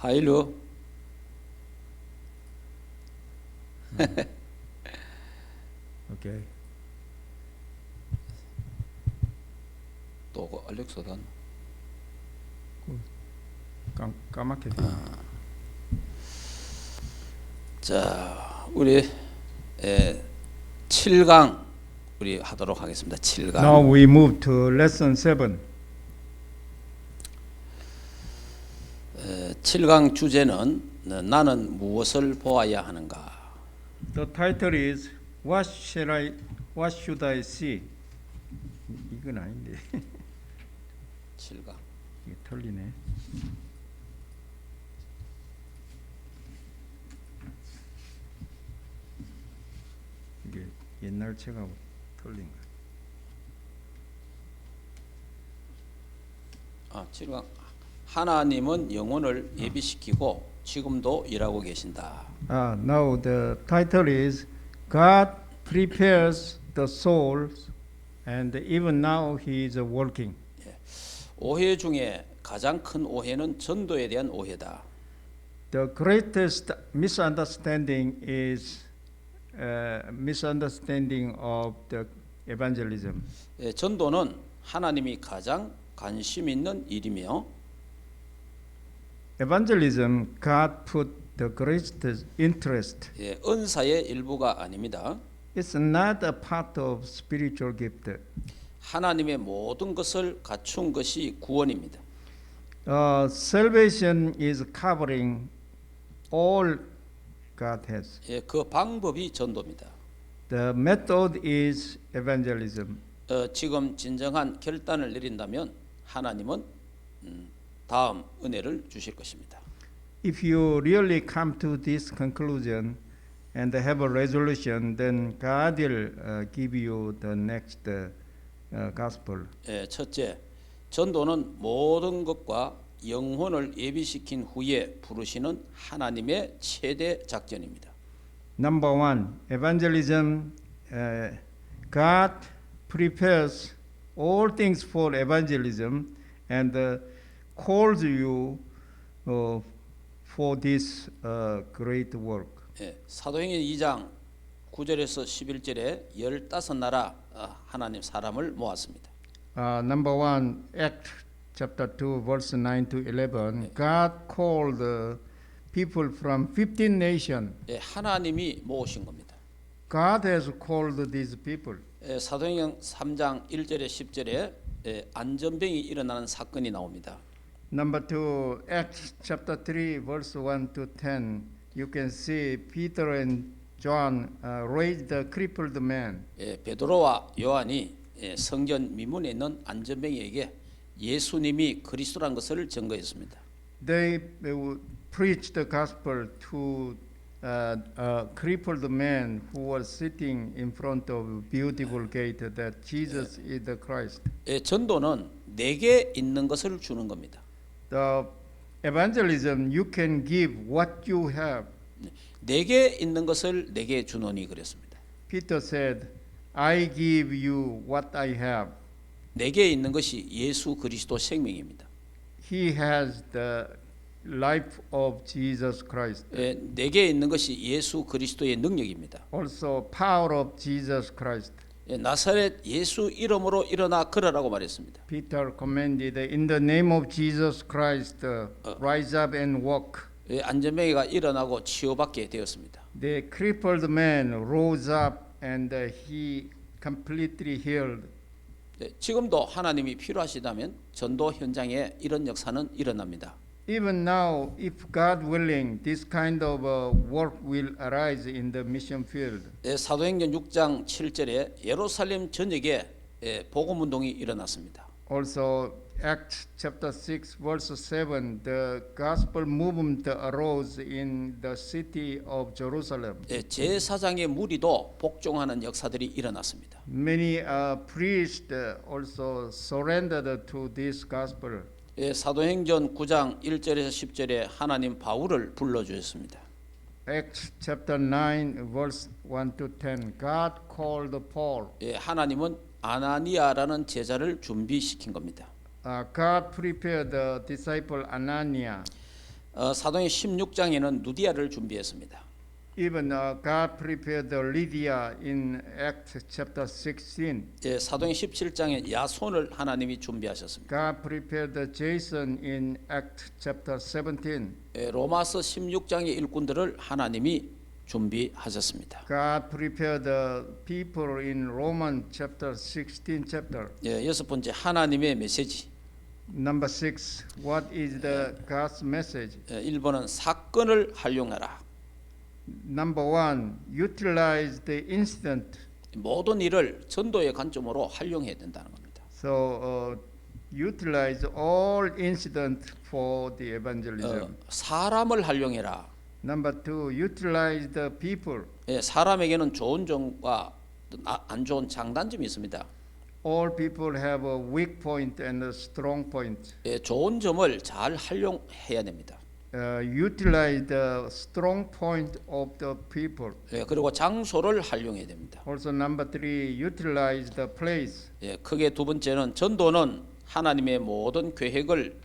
하일루. 오케이. 또 알렉사단. 까맣게. 자, 우리 7강 우리 하도록 하겠습니다. 7강. Now we move to lesson 7. 7강 주제는 나는 무엇을 보아야 하는가? The title is What should I see? 이건 아닌데. 7강. 이게 틀리네. 이게 옛날 책하고 틀린 거. 7강. 하나님은 영혼을 예비시키고 지금도 일하고 계신다. Now the title is God prepares the souls and even now he is working. 오해 중에 가장 큰 오해는 전도에 대한 오해다. The greatest misunderstanding is misunderstanding of the evangelism. 전도는 하나님이 가장 관심 있는 일이며 Evangelism, God put the greatest interest. 은사의 일부가 아닙니다. It's not a part of spiritual gift. 하나님의 모든 것을 갖춘 것이 구원입니다. Salvation is covering all God has. 그 방법이 전도입니다. The method is evangelism. 지금 진정한 결단을 내린다면 하나님은 다음 은혜를 주실 것입니다. If you really come to this conclusion and have a resolution, then God will give you the next gospel. 첫째, 전도는 모든 것과 영혼을 예비시킨 후에 부르시는 하나님의 최대 작전입니다. Number one, evangelism. God prepares all things for evangelism and calls you for this great work. 사도행전 2장 9절에서 11절에 15나라 하나님 사람을 모았습니다. Number one, Acts chapter 2, verse 9 to 11. God called people from 15 nations. 하나님이 모으신 겁니다. God has called these people. 사도행전 3장 1절에 10절에 안전병이 일어나는 사건이 나옵니다. Number two, Acts chapter 3, verse 1 to 10. You can see Peter and John raised the crippled man. 베드로와 요한이 성전 미문에 있는 안전병에게 예수님이 그리스도란 것을 증거했습니다. They preached the gospel to a crippled man who was sitting in front of a beautiful gate that Jesus is the Christ. 전도는 내게 있는 것을 주는 겁니다. The evangelism, you can give what you have. 내게 있는 것을 내게 주노니 그랬습니다. Peter said, I give you what I have. 내게 있는 것이 예수 그리스도 생명입니다. He has the life of Jesus Christ. 내게 있는 것이 예수 그리스도의 능력입니다. Also power of Jesus Christ. 나사렛 예수 이름으로 일어나 걸으라고 말했습니다. Peter commanded, in the name of Jesus Christ, rise up and walk. 안전병이가 일어나고 치유받게 되었습니다. The crippled man rose up and he completely healed. 지금도 하나님이 필요하시다면 전도 현장에 이런 역사는 일어납니다. Even now, if God willing, this kind of work will arise in the mission field. 사도행전 6장 7절에 예루살렘 전역에 복음 운동이 일어났습니다. Also, Acts chapter 6, verse 7, the gospel movement arose in the city of Jerusalem. 제사장의 무리도 복종하는 역사들이 일어났습니다. Many priests also surrendered to this gospel. 사도행전 9장 1절에서 10절에 하나님 바울을 불러주셨습니다. Acts chapter 9, verse 1 to 10, God called Paul. 하나님은 아나니아라는 제자를 준비시킨 겁니다. God prepared the disciple Ananias. 사도행 16장에는 누디아를 준비했습니다. Even God prepared the Lydia in Acts chapter 16. 예, 사도행 17장에 야손을 하나님이 준비하셨습니다. God prepared the Jason in Acts chapter 17. 예, 로마서 16장의 일꾼들을 하나님이 준비하셨습니다. God prepared the people in Romans chapter 16 chapter. 예, 여섯 번째 하나님의 메시지. Number 6, what is the God's message? 1번은 사건을 활용하라. Number 1, utilize the incident. 모든 일을 전도의 관점으로 활용해야 된다는 겁니다. So utilize all incident for the evangelism. 사람을 활용해라. Number 2, utilize the people. 예, 사람에게는 좋은 점과 안 좋은 장단점이 있습니다. All people have a weak point and a strong point. 예, 좋은 점을 잘 활용해야 됩니다. Utilize the strong point of the people. 예, 그리고 장소를 활용해야 됩니다. Also number 3, utilize the place. 예, 크게 두 번째는 전도는 하나님의 모든 계획을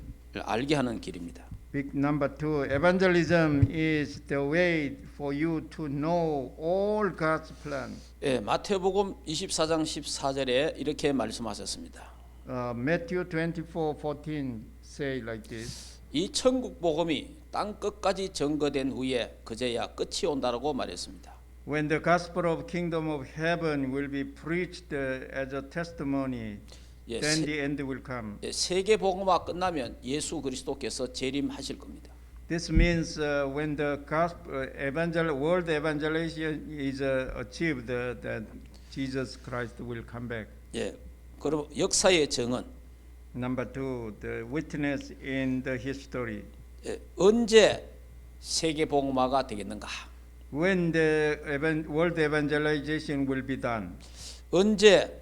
알게 하는 길입니다. Big number 2, evangelism is the way for you to know all God's plan. 예, 마태복음 24장 14절에 이렇게 말씀하셨습니다. Matthew 24:14 say like this. 이 천국 복음이 땅 끝까지 증거된 후에 그제야 끝이 온다라고 말했습니다. When the gospel of kingdom of heaven will be preached as a testimony, 예, then the end will come. 세계 복음화 끝나면 예수 그리스도께서 재림하실 겁니다. This means when the gospel world evangelization is achieved, that Jesus Christ will come back. 예, 그리고 역사의 정은 Number 2, the witness in the history. 예, 언제 세계 복음화가 되겠는가? When the world evangelization will be done. 언제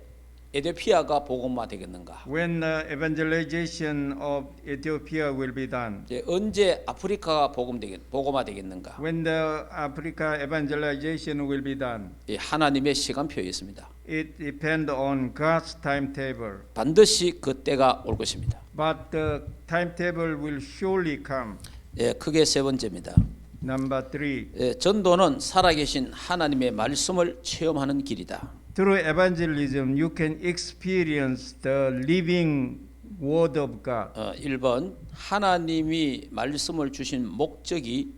에티오피아가 복음화 되겠는가? When the evangelization of Ethiopia will be done. 예, 언제 아프리카가 복음화 되겠는가? When the Africa evangelization will be done. 예, 하나님의 시간표에 있습니다. It depends on God's timetable. 반드시 그 때가 올 것입니다. But the timetable will surely come. 예, 크게 세 번째입니다. Number 3. 예, 전도는 살아계신 하나님의 말씀을 체험하는 길이다. Through evangelism, you can experience the living word of God. 1번 하나님이 말씀을 주신 목적이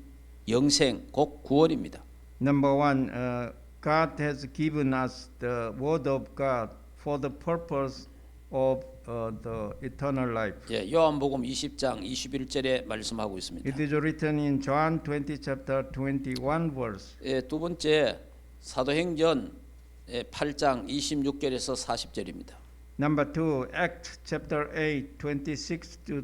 영생 곧 구원입니다. Number 1, God has given us the word of God for the purpose of the eternal life. 예, 요한복음 20장 21절에 말씀하고 있습니다. It is written in John 20 chapter 21 verse. 예, 두 번째 사도행전 8장 26절에서 40절입니다. Number 2, Acts chapter 8 26 to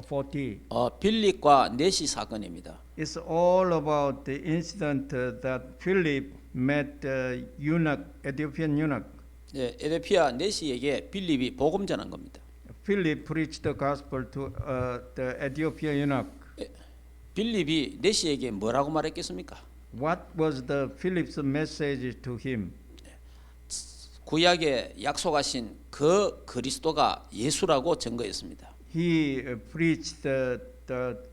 40. 빌립과 넷이 사건입니다. It's all about the incident that Philip met the eunuch, Ethiopian eunuch. 예, 에티오피아 넷이에게 빌립이 복음 전한 겁니다. Philip preached the gospel to the Ethiopian eunuch. 빌립이 넷이에게 뭐라고 말했겠습니까? What was the Philip's message to him? 구약에 약속하신 그 그리스도가 예수라고 증거했습니다. He preached the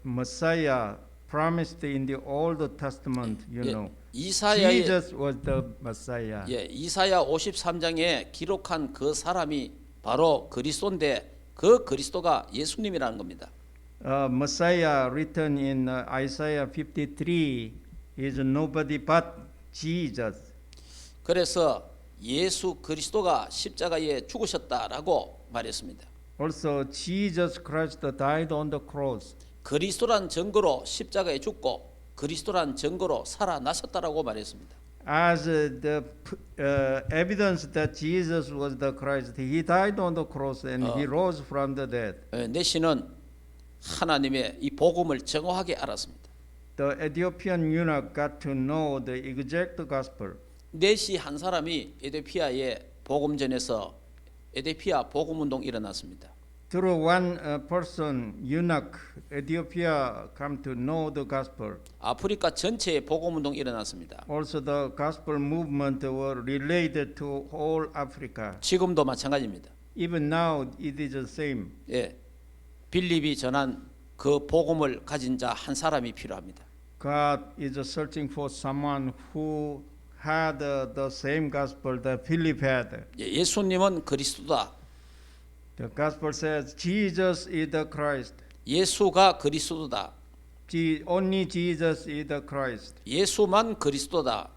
Messiah promised in the Old Testament, you know. 이사야의 Jesus was the Messiah. 예, 이사야 53장에 기록한 그 사람이 바로 그리스도인데 그 그리스도가 예수님이라는 겁니다. Messiah written in Isaiah 53 is nobody but Jesus. 그래서 예수 그리스도가 십자가에 죽으셨다라고 말했습니다. Also, Jesus Christ died on the cross. 그리스도란 증거로 십자가에 죽고 그리스도란 증거로 살아나셨다라고 말했습니다. As the evidence that Jesus was the Christ, he died on the cross and he rose from the dead. 내시는 하나님의 이 복음을 정확하게 알았습니다. The Ethiopian eunuch got to know the exact gospel. 넷이 한 사람이 에티오피아의 복음전에서 에티오피아 복음운동 일어났습니다. Through one person, eunuch, Ethiopia come to know the gospel. 아프리카 전체에 복음운동 일어났습니다. Also, the gospel movement were related to whole Africa. 지금도 마찬가지입니다. Even now, it is the same. 예, 빌립이 전한 그 복음을 가진 자 한 사람이 필요합니다. God is searching for someone who had the same gospel that Philip had. 예수님은 그리스도다. The gospel says Jesus is the Christ. 예수가 그리스도다. Only Jesus is the Christ. 예수만 그리스도다.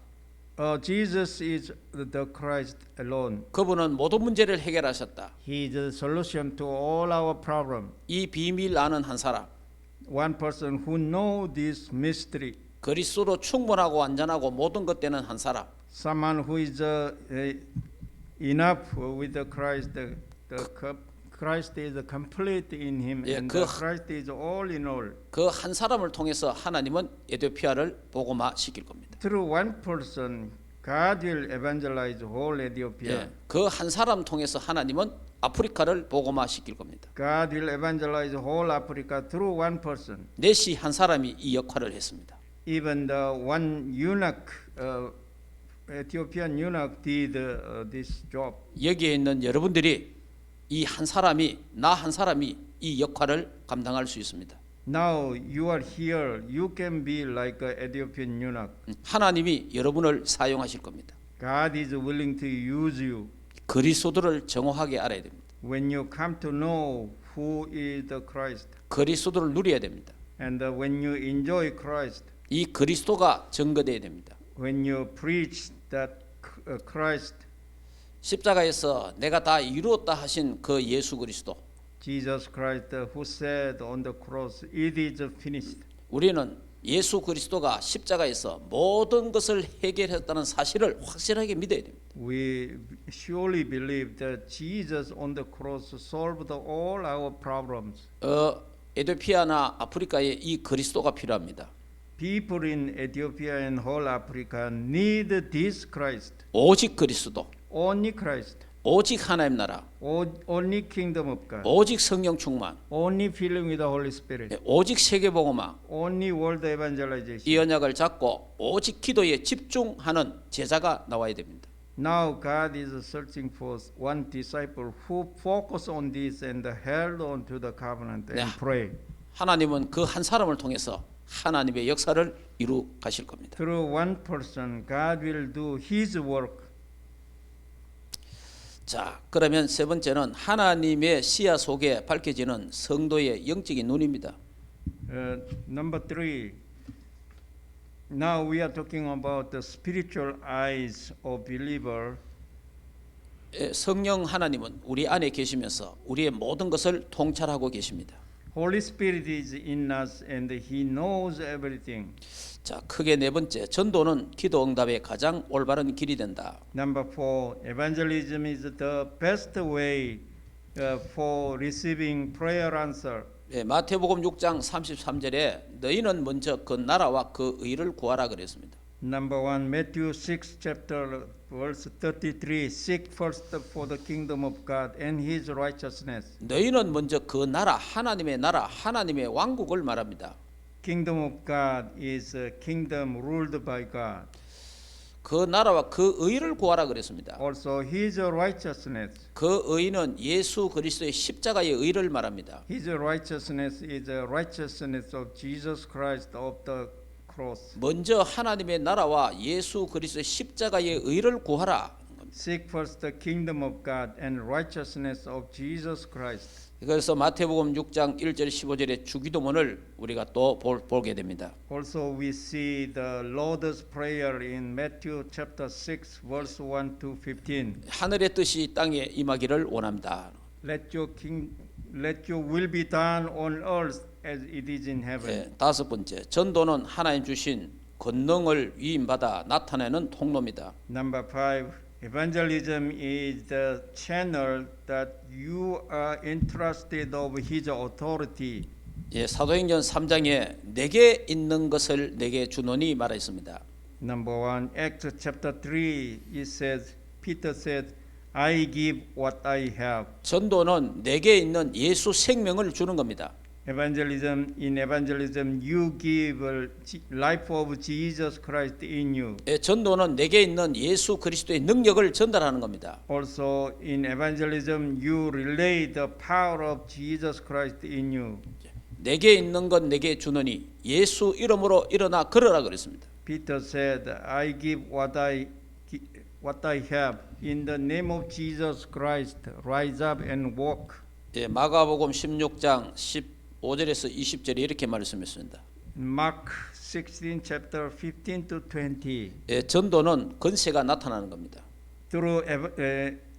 Jesus is the Christ alone. 그분은 모든 문제를 해결하셨다. He is the solution to all our problems. 이 비밀 아는 한 사람, One person who knows this mystery. 그리스도로 충분하고 완전하고 모든 것 되는 한 사람, Someone who is enough with the Christ. Christ is complete in him, 예, and 그- Christ is all in all. 그 한 사람을 통해서 하나님은 에티오피아를 복음화 시킬 겁니다. Through one person, God will evangelize whole Ethiopia. 예, 그 한 사람 통해서 하나님은 아프리카를 복음화 시킬 겁니다. God will evangelize whole Africa through one person. 넷이 한 사람이 이 역할을 했습니다. Even the one eunuch, Ethiopian eunuch, did this job. 여기에 있는 여러분들이 이 한 사람이 나 한 사람이 이 역할을 감당할 수 있습니다. Now you are here. You can be like an Ethiopian eunuch. 하나님이 여러분을 사용하실 겁니다. God is willing to use you. 그리스도를 정확하게 알아야 됩니다. When you come to know who is the Christ, 그리스도를 누려야 됩니다. and when you enjoy Christ, 이 그리스도가 증거되어야 됩니다. when you preach that Christ, 십자가에서 내가 다 이루었다 하신 그 예수 그리스도, Jesus Christ, who said on the cross, "It is finished." 우리는 예수 그리스도가 십자가에서 모든 것을 해결했다는 사실을 확실하게 믿어야 됩니다. We surely believe that Jesus on the cross solved all our problems. 에티오피아나 아프리카에 이 그리스도가 필요합니다. People in Ethiopia and whole Africa need this Christ. 오직 그리스도, Only Christ. 오직 하나님 나라, Only kingdom of God. 오직 성령 충만, Only filling with the Holy Spirit. 오직 세계복음화, Only world evangelization. 이 언약을 잡고 오직 기도에 집중하는 제자가 나와야 됩니다. Now God is searching for one disciple who focus on this and held on to the covenant and 네. pray. 하나님은 그 한 사람을 통해서 하나님의 역사를 이루 가실 겁니다. Through one person, God will do His work. 자, 그러면 세 번째는 하나님의 시야 속에 밝혀지는 성도의 영적인 눈입니다. Number 3. Now we are talking about the spiritual eyes of believer. 성령 하나님은 우리 안에 계시면서 우리의 모든 것을 통찰하고 계십니다. Holy Spirit is in us and He knows everything. 자, 크게 네 번째, 전도는 기도 응답의 가장 올바른 길이 된다. Number 4, evangelism is the best way for receiving prayer answer. 마태복음 6장 33절에 너희는 먼저 그 나라와 그 의를 구하라 그랬습니다. Number 1, Matthew 6 chapter verse 33, seek first for the kingdom of God and His righteousness. 너희는 먼저 그 나라, 하나님의 왕국을 말합니다. Kingdom of God is a kingdom ruled by God. 그 나라와 그 의를 구하라 그랬습니다. Also His righteousness. 그 의는 예수 그리스도의 십자가의 의를 말합니다. His righteousness is the righteousness of Jesus Christ of the cross. 먼저 하나님의 나라와 예수 그리스도의 십자가의 의를 구하라. Seek first the kingdom of God and righteousness of Jesus Christ. 그래서 마태복음 6장 1절 15절의 주기도문을 우리가 또 보게 됩니다. Also we see the Lord's prayer in Matthew chapter 6 verse 1 to 15. 하늘의 뜻이 땅에 임하기를 원합니다. Let your will be done on earth as it is in heaven. 다섯 번째, 전도는 하나님 주신 권능을 위임받아 나타내는 통로입니다. Number 5, evangelism is the channel that you are entrusted of His authority. 사도행전 3장에 내게 있는 것을 내게 주노니 말했습니다. Number 1, Acts chapter 3, it says, Peter said, I give what I have. 전도는 내게 있는 예수 생명을 주는 겁니다. In evangelism, you give life of Jesus Christ in you. 전도는 내게 있는 예수 그리스도의 능력을 전달하는 겁니다. Also, in evangelism, you relay the power of Jesus Christ in you. 내게 있는 것 내게 주노니 예수 이름으로 일어나 걸으라 그랬습니다. Peter said, I give what I have in the name of Jesus Christ. Rise up and walk. 예, 마가복음 16장 15절에서 20절에 이렇게 말씀했습니다. Mark 16 chapter 15 to 20. 예, 전도는 권세가 나타나는 겁니다. Through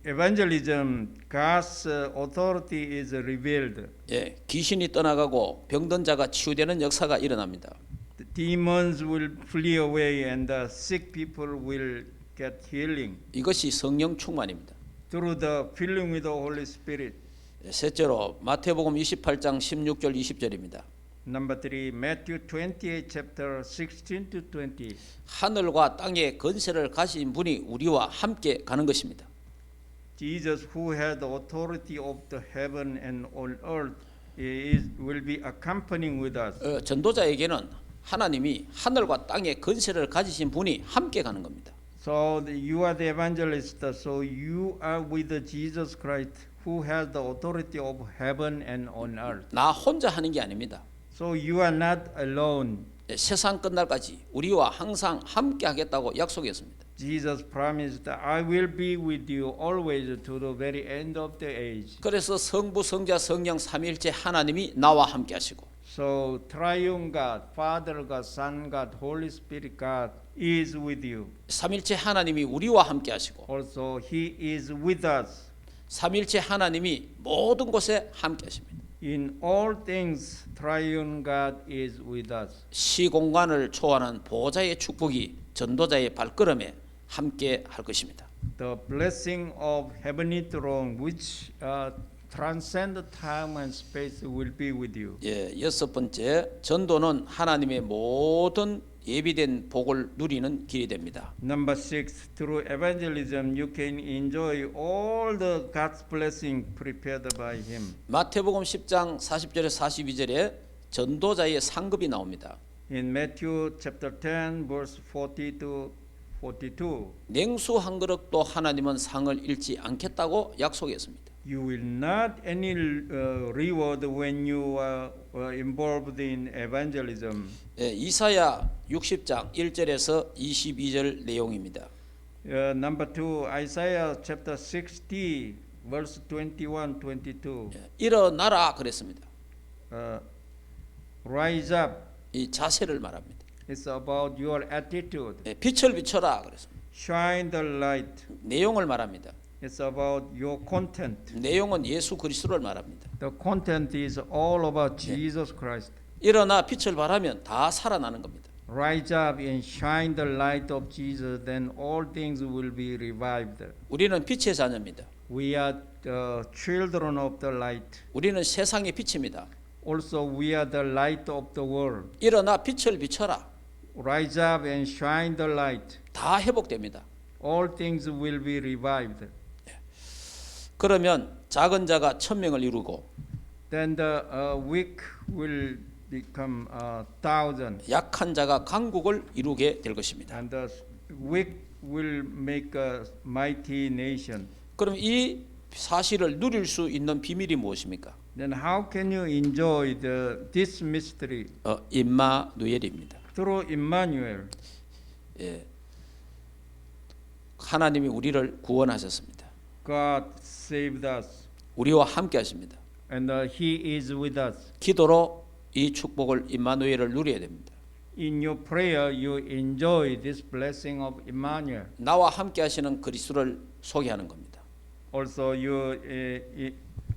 evangelism, God's authority is revealed. 예, 귀신이 떠나가고 병든 자가 치유되는 역사가 일어납니다. The demons will flee away and the sick people will get healing 이것이 성령 충만입니다. through the filling with the Holy Spirit. 예, 셋째로 마태복음 28장 16절 20절입니다. Number 3, Matthew 28 chapter 16 to 20. 하늘과 땅의 권세를 가진 분이 우리와 함께 가는 것입니다. Jesus, who had the authority of the heaven and on earth, will be accompanying with us. 전도자에게는 하나님이 하늘과 땅의 권세를 가지신 분이 함께 가는 겁니다. So you are the evangelist, so you are with the Jesus Christ, who has the authority of heaven and on earth. 나 혼자 하는 게 아닙니다. So you are not alone. 세상 끝날까지 우리와 항상 함께 하겠다고 약속했습니다. Jesus promised, I will be with you always to the very end of the age. 그래서 성부, 성자, 성령 삼위일체 하나님이 나와 함께 하시고 So triune God, Father God, Son God, Holy Spirit God is with you. 삼위일체 하나님이 우리와 함께 하시고 Also He is with us. 삼위일체 하나님이 모든 곳에 함께 하십니다. In all things, triune God is with us. 시공간을 초월하는 보호자의 축복이 전도자의 발걸음에 함께 할 것입니다. The blessing of heavenly throne, which transcend time and space, will be with you. 예, 여섯 번째, 전도는 하나님의 모든 예비된 복을 누리는 길이 됩니다. Number 6, through evangelism, you can enjoy all the God's blessing prepared by Him. 마태복음 10장 40절에 42절에 전도자의 상급이 나옵니다. In Matthew chapter 10, verse 40 to 42, 냉수 한 그릇도 하나님은 상을 잃지 않겠다고 약속했습니다. you will not any reward when you are involved in evangelism. 예, 이사야 60장 1절에서 22절 내용입니다. Number 2, Isaiah chapter 60, verse 21, 22. 예, 일어나라 그랬습니다. Rise up. 이 자세를 말합니다. It's about your attitude. 예, 빛을 비춰라 그랬습니다. Shine the light. 내용을 말합니다. It's about your content. 내용은 예수 그리스도를 말합니다. The content is all about Jesus Christ. 일어나 빛을 발하면 다 살아나는 겁니다. Rise up and shine the light of Jesus, then all things will be revived. 우리는 빛의 자녀입니다. We are the children of the light. 우리는 세상의 빛입니다. Also, we are the light of the world. 일어나 빛을 비춰라. Rise up and shine the light. 다 회복됩니다. All things will be revived. 그러면 작은 자가 1000명을 이루고 Then the weak will become 1,000, 약한 자가 강국을 이루게 될 것입니다. and the weak will make a mighty nation. 그럼 이 사실을 누릴 수 있는 비밀이 무엇입니까? Then how can you enjoy this mystery? 임마누엘입니다. Through Emmanuel. 예, 하나님이 우리를 구원하셨습니다. God saved us, 우리와 함께 하십니다. and He is with us. 기도로 이 축복을 임마누엘을 누려야 됩니다. In your prayer, you enjoy this blessing of Emmanuel. 나와 함께 하시는 그리스도를 소개하는 겁니다. Also, you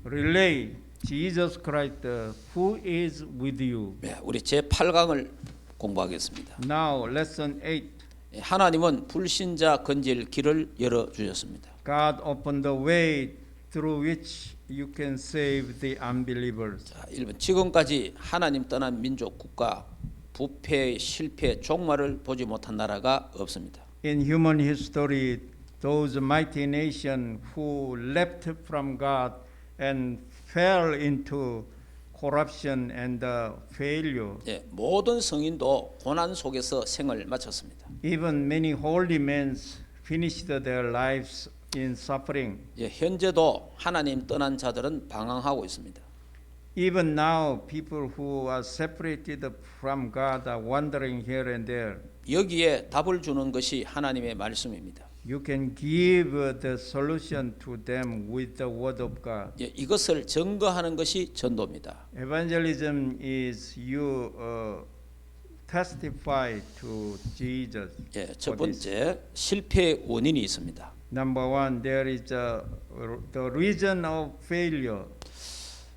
relay Jesus Christ, who is with you. 네, 우리 제8강을 공부하겠습니다. Now, lesson 8. 하나님은 불신자 건질 길을 열어 주셨습니다. God opened the way through which you can save the unbelievers. 자, 1번 지금까지 하나님 떠난 민족 국가 부패, 실패, 종말을 보지 못한 나라가 없습니다. In human history, those mighty nations who left from God and fell into corruption and failure. 예, 모든 성인도 고난 속에서 생을 마쳤습니다. Even many holy men finished their lives in suffering. 예, 현재도 하나님 떠난 자들은 방황하고 있습니다. even now, people who are separated from God are wandering here and there. 여기에 답을 주는 것이 하나님의 말씀입니다. You can give the solution to them with the word of God. 예, 이것을 증거하는 것이 전도입니다. Evangelism is you testify to Jesus. 예, 첫 for this. 번째 실패의 원인이 있습니다. Number one, there is the reason of failure.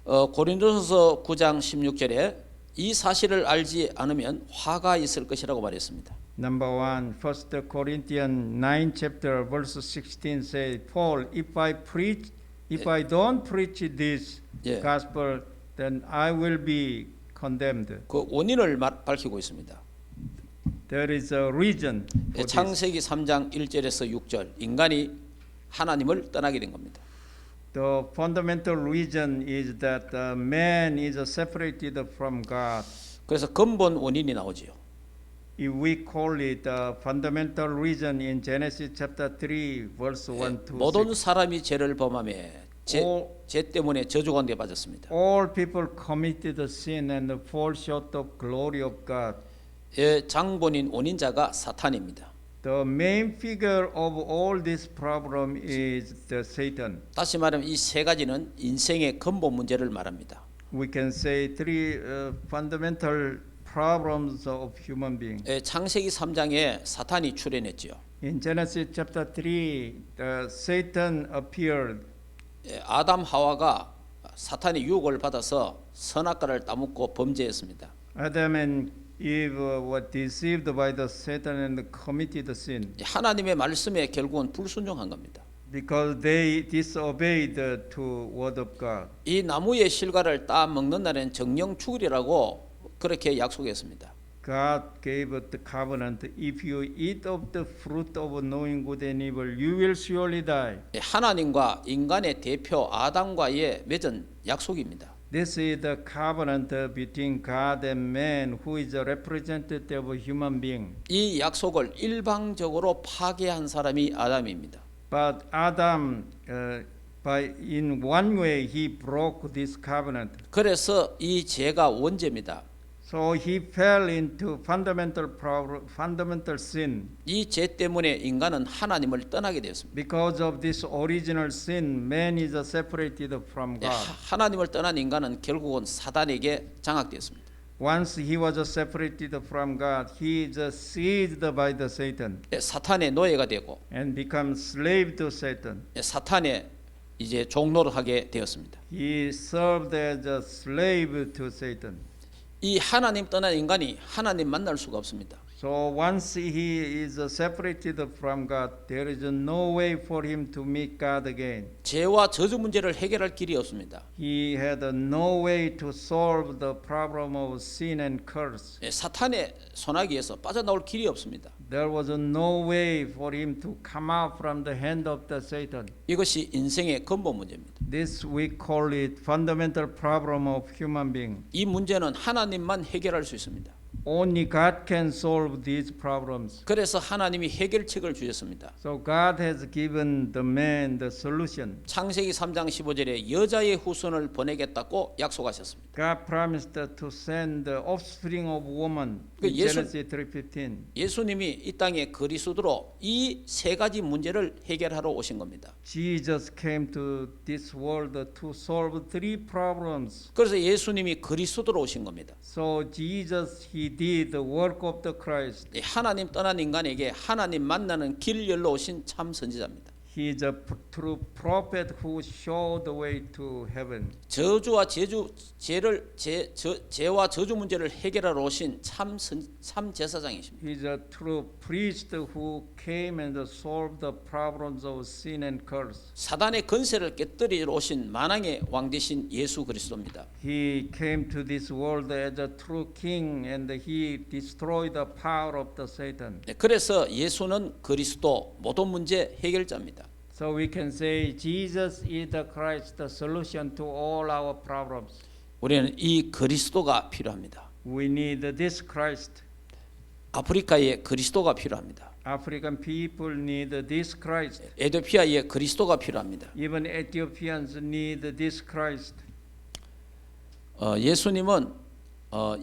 고린도전서 9장 16절에 이 사실을 알지 않으면 화가 있을 것이라고 말했습니다. Number one, 1 Corinthians 9 chapter verse 16 says, Paul, if I don't preach this 예. gospel, then I will be condemned. 그 원인을 밝히고 있습니다. There is a reason 예, for this. 창세기 3장 1절에서 6절 인간이 하나님을 떠나게 된 겁니다. The fundamental reason is that man is separated from God. 그래서 근본 원인이 나오지요. If we call it the fundamental reason in Genesis chapter 3 verse 1 to 모든 6. 사람이 죄를 범하며 All- 죄 때문에 저주 가운데 빠졌습니다. All people committed sin and fall short of glory of God. 예, 장본인 원인자가 사탄입니다. The main figure of all this problem is the Satan. 다시 말하면 이 세 가지는 인생의 근본 문제를 말합니다. We can say three fundamental problems of human being. 예, 창세기 3장에 사탄이 출현했지요. In Genesis chapter 3, Satan appeared. 예, 아담 하와가 사탄의 유혹을 받아서 선악과를 따먹고 범죄했습니다. Adam and Eve were deceived by the Satan and committed sin 하나님의 말씀에 결국은 불순종한 겁니다. because they disobeyed to word of God. 이 나무의 실과를 따 먹는 날엔 정령 죽으리라고 그렇게 약속했습니다. God gave the covenant. If you eat of the fruit of knowing good and evil, you will surely die. 하나님과 인간의 대표 아담과의 맺은 약속입니다. This is the covenant between God and man, who is a representative of human being. 이 약속을 일방적으로 파괴한 사람이 아담입니다. But Adam, in one way, he broke this covenant. 그래서 이 죄가 원죄입니다. So he fell into fundamental sin. 이 죄 때문에 인간은 하나님을 떠나게 되었습니다. Because of this original sin, man is separated from God. 하나님을 떠난 인간은 결국은 사단에게 장악되었습니다. Once he was separated from God, he is seized by the Satan 사탄의 노예가 되고 and becomes slave to Satan. 사탄의 이제 종노를 하게 되었습니다. He served as a slave to Satan. 이 하나님 떠난 인간이 하나님 만날 수가 없습니다. So once he is separated from God, there is no way for him to meet God again. 죄와 저주 문제를 해결할 길이 없습니다. He had no way to solve the problem of sin and curse. 사탄의 손아귀에서 빠져나올 길이 없습니다. There was no way for him to come out from the hand of the Satan. 이것이 인생의 근본 문제입니다. This we call it fundamental problem of human being. 이 문제는 하나님만 해결할 수 있습니다. Only God can solve these problems. 그래서 하나님이 해결책을 주셨습니다. So God has given the man the solution. 창세기 3장 15절에 여자의 후손을 보내겠다고 약속하셨습니다. God promised to send the offspring of woman. In Genesis 3:15. 예수님이 이 땅에 그리스도로 이 세 가지 문제를 해결하러 오신 겁니다. Jesus came to this world to solve three problems. 그래서 예수님이 그리스도로 오신 겁니다. So Jesus, he did the work of the Christ. 하나님 떠난 인간에게 하나님 만나는 길 열러 오신 참 선지자입니다. He is a true prophet who showed the way to heaven. 저주와 죄와 저주 문제를 해결하러 오신 참 제사장이십니다. He is a true priest who came and solved the problems of sin and curse. 사단의 건세를 깨뜨리러 오신 만왕의 왕 되신 예수 그리스도입니다. He came to this world as a true king and he destroyed the power of the Satan. 그래서 예수는 그리스도 모든 문제 해결자입니다. So we can say Jesus is the Christ, the solution to all our problems. 우리는 이 그리스도가 필요합니다. We need this Christ. 아프리카에 그리스도가 필요합니다. African people need this Christ. 에티오피아에 그리스도가 필요합니다. Even Ethiopians need this Christ. 예수님은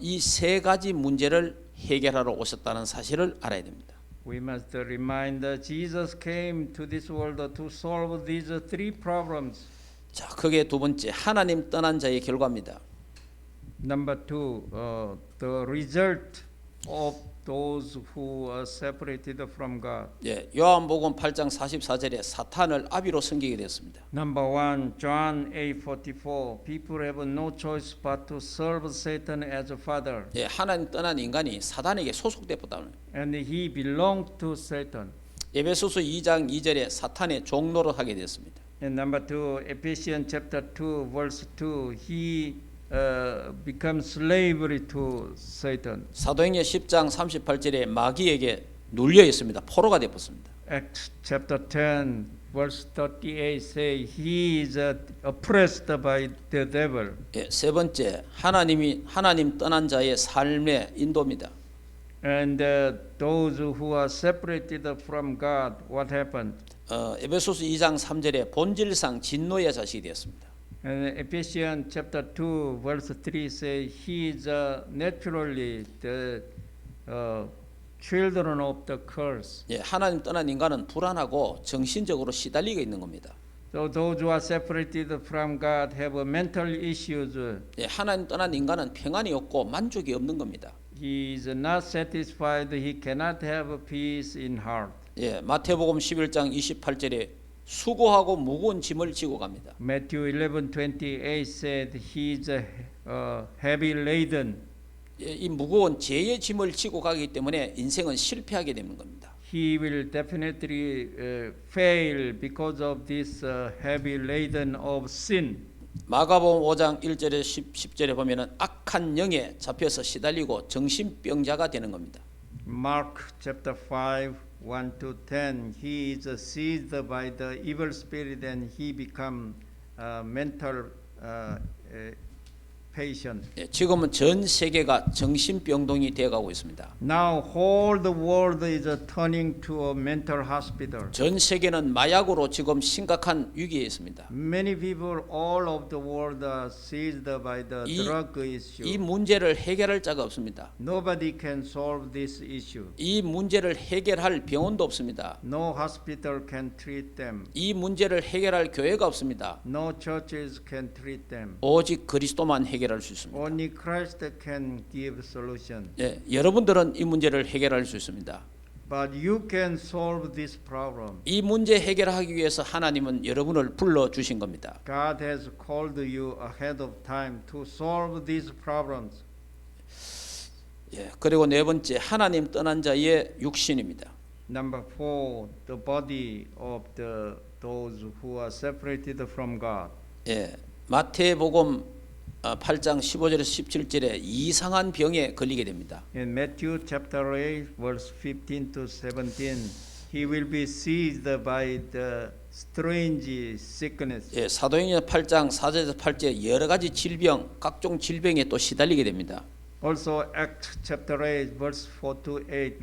이 세 가지 문제를 해결하러 오셨다는 사실을 알아야 됩니다. We must remind that Jesus came to this world to solve these three problems. 자, 그게 두 번째 하나님 떠난 자의 결과입니다. Number two, the result of those who are separated from God. 예, 요한복음 8장 44절에 사탄을 아비로 섬기게 되었습니다. Number one, John 8:44. People have no choice but to serve Satan as a father, 예, 하나님 떠난 인간이 사단에게 소속되었다. and he belonged to Satan. 에베소서 2장 2절에 사탄의 종노릇 하게 되었습니다. And number two, Ephesians chapter 2, verse 2. He becomes slavery to Satan. 사도행전 10장 38절에 마귀에게 눌려 있습니다. 포로가 되었습니다. Acts chapter 10, verse 38 say he is oppressed by the devil. 예, 세 번째 하나님 떠난 자의 삶의 인도입니다. And those who are separated from God, what happened? 에베소서 2장 3절에 본질상 진노의 자식이 되었습니다. And Ephesians chapter 2, verse 3 say he is naturally the children of the curse. 예, 하나님 떠난 인간은 불안하고 정신적으로 시달리게 있는 겁니다. So those who are separated from God have mental issues. 예, 하나님 떠난 인간은 평안이 없고 만족이 없는 겁니다. He is not satisfied. He cannot have peace in heart. 예, 마태복음 11장 28절에 수고하고 무거운 짐을 지고 갑니다. Matthew 11:28 said he is heavy laden. 예, 이 무거운 죄의 짐을 지고 가기 때문에 인생은 실패하게 되는 겁니다. He will definitely fail because of this heavy laden of sin. 마가복음 5장 1절에 10절에 보면은 악한 영에 잡혀서 시달리고 정신병자가 되는 겁니다. Mark chapter 5, 1 to 10. He is seized by the evil spirit and he become mental patient. 예, 지금은 전 세계가 정신병동이 되어가고 있습니다. Now whole the world is turning to a mental hospital. 전 세계는 마약으로 지금 심각한 위기에 있습니다. Many people all over the world are seized by the 이 drug issue. 문제를 해결할 자가 없습니다. Nobody can solve this issue. 이 문제를 해결할 병원도 없습니다. No hospital can treat them. 이 문제를 해결할 교회가 없습니다. No churches can treat them. 오직 그리스도만 해결할 수 있습니다. Only Christ can give solution. 예, 여러분들은 이 문제를 해결할 수 있습니다. But you can solve this problem. 이 문제 해결하기 위해서 하나님은 여러분을 불러 주신 겁니다. God has called you ahead of time to solve these problems. 예, 그리고 네 번째 하나님 떠난 자의 육신입니다. Number 4, the body of those who are separated from God. 예, 마태복음 8장 15절에서 17절에 이상한 병에 걸리게 됩니다. In Matthew chapter 8, verse 15 to 17, he will be seized by the strange sickness. 예, 사도행전 8장 4절에서 8절 여러 가지 질병, 각종 질병에 또 시달리게 됩니다. Also, Acts chapter 8, verse 4 to 8,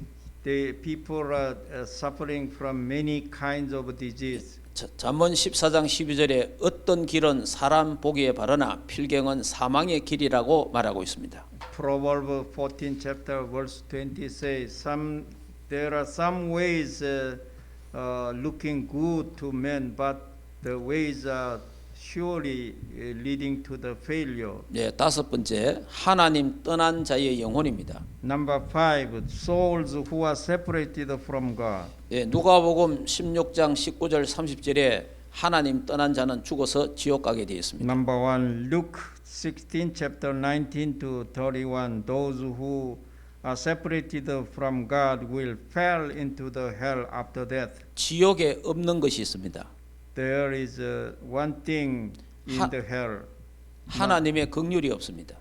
the people are suffering from many kinds of disease. 잠언 14장 12절에 어떤 길은 사람 보기에 바르나 필경은 사망의 길이라고 말하고 있습니다. Proverbs 14 chapter verse 20 says, there are some ways looking good to men, but the ways are surely leading to the failure. 네, 다섯 번째 하나님 떠난 자의 영혼입니다. Number 5, souls who are separated from God. 예, 누가복음 16장 19절 30절에 하나님 떠난 자는 죽어서 지옥 가게 되어 있습니다. Number 1, Luke 16 chapter 19 to 31, those who are separated from God will fall into the hell after death. 지옥에 없는 것이 있습니다. There is one thing in the hell. 하나님의 긍휼이 없습니다.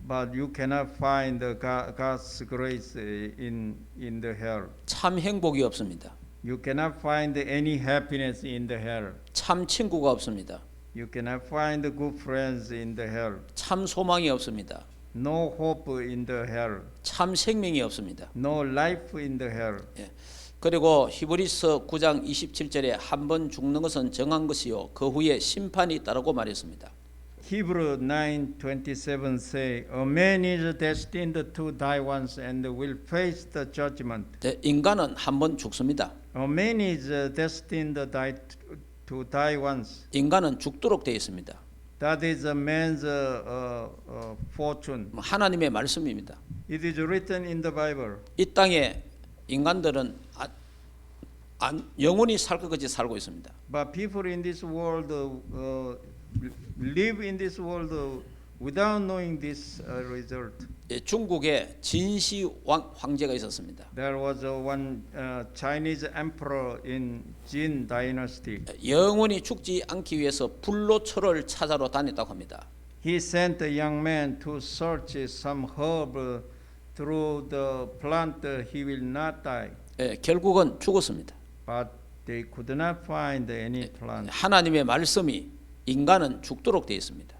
But you cannot find God's grace in the hell. 참 행복이 없습니다. You cannot find any happiness in the hell. 참 친구가 없습니다. You cannot find good friends in the hell. 참 소망이 없습니다. No hope in the hell. 참 생명이 없습니다. No life in the hell. 예. 그리고 히브리서 9장 27절에 한 번 죽는 것은 정한 것이요 그 후에 심판이 있다라고 말했습니다. Hebrew 9:27 say, "A man is destined to die once and will face the judgment." 네, 인간은 한 번 죽습니다. A man is destined to die once. 인간은 죽도록 되어 있습니다. That is a man's fortune. 하나님의 말씀입니다. It is written in the Bible. 이 땅에 인간들은 영원히 살 것 같이 살고 있습니다. But people in this world live in this world without knowing this result. 예, 중국에 진시 황제가 있었습니다. There was one Chinese emperor in Jin dynasty. 영원히 죽지 않기 위해서 불로 철을 찾아러 다녔다고 합니다. He sent a young man to search some herb through the plant he will not die. 예, 결국은 죽었습니다. But they could not find any plant. 하나님의 말씀이 인간은 죽도록 되어 있습니다.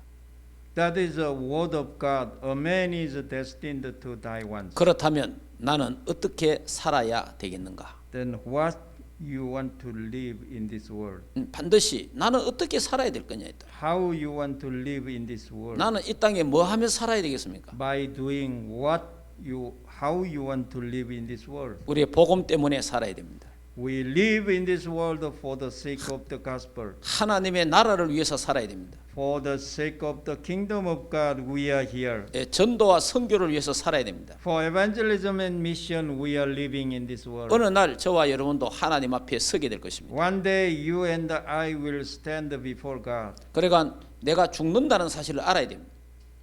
That is a word of God. A man is destined to die once. 그렇다면 나는 어떻게 살아야 되겠는가? Then what you want to live in this world? 반드시 나는 어떻게 살아야 될 거냐 했다. How you want to live in this world? 나는 이 땅에 뭐 하며 살아야 되겠습니까? By doing how you want to live in this world. 우리의 복음 때문에 살아야 됩니다. We live in this world for the sake of the gospel. 하나님의 나라를 위해서 살아야 됩니다. For the sake of the kingdom of God, we are here. 예, 전도와 선교를 위해서 살아야 됩니다. For evangelism and mission, we are living in this world. 어느 날 저와 여러분도 하나님 앞에 서게 될 것입니다. One day you and I will stand before God. 그러니까 내가 죽는다는 사실을 알아야 됩니다.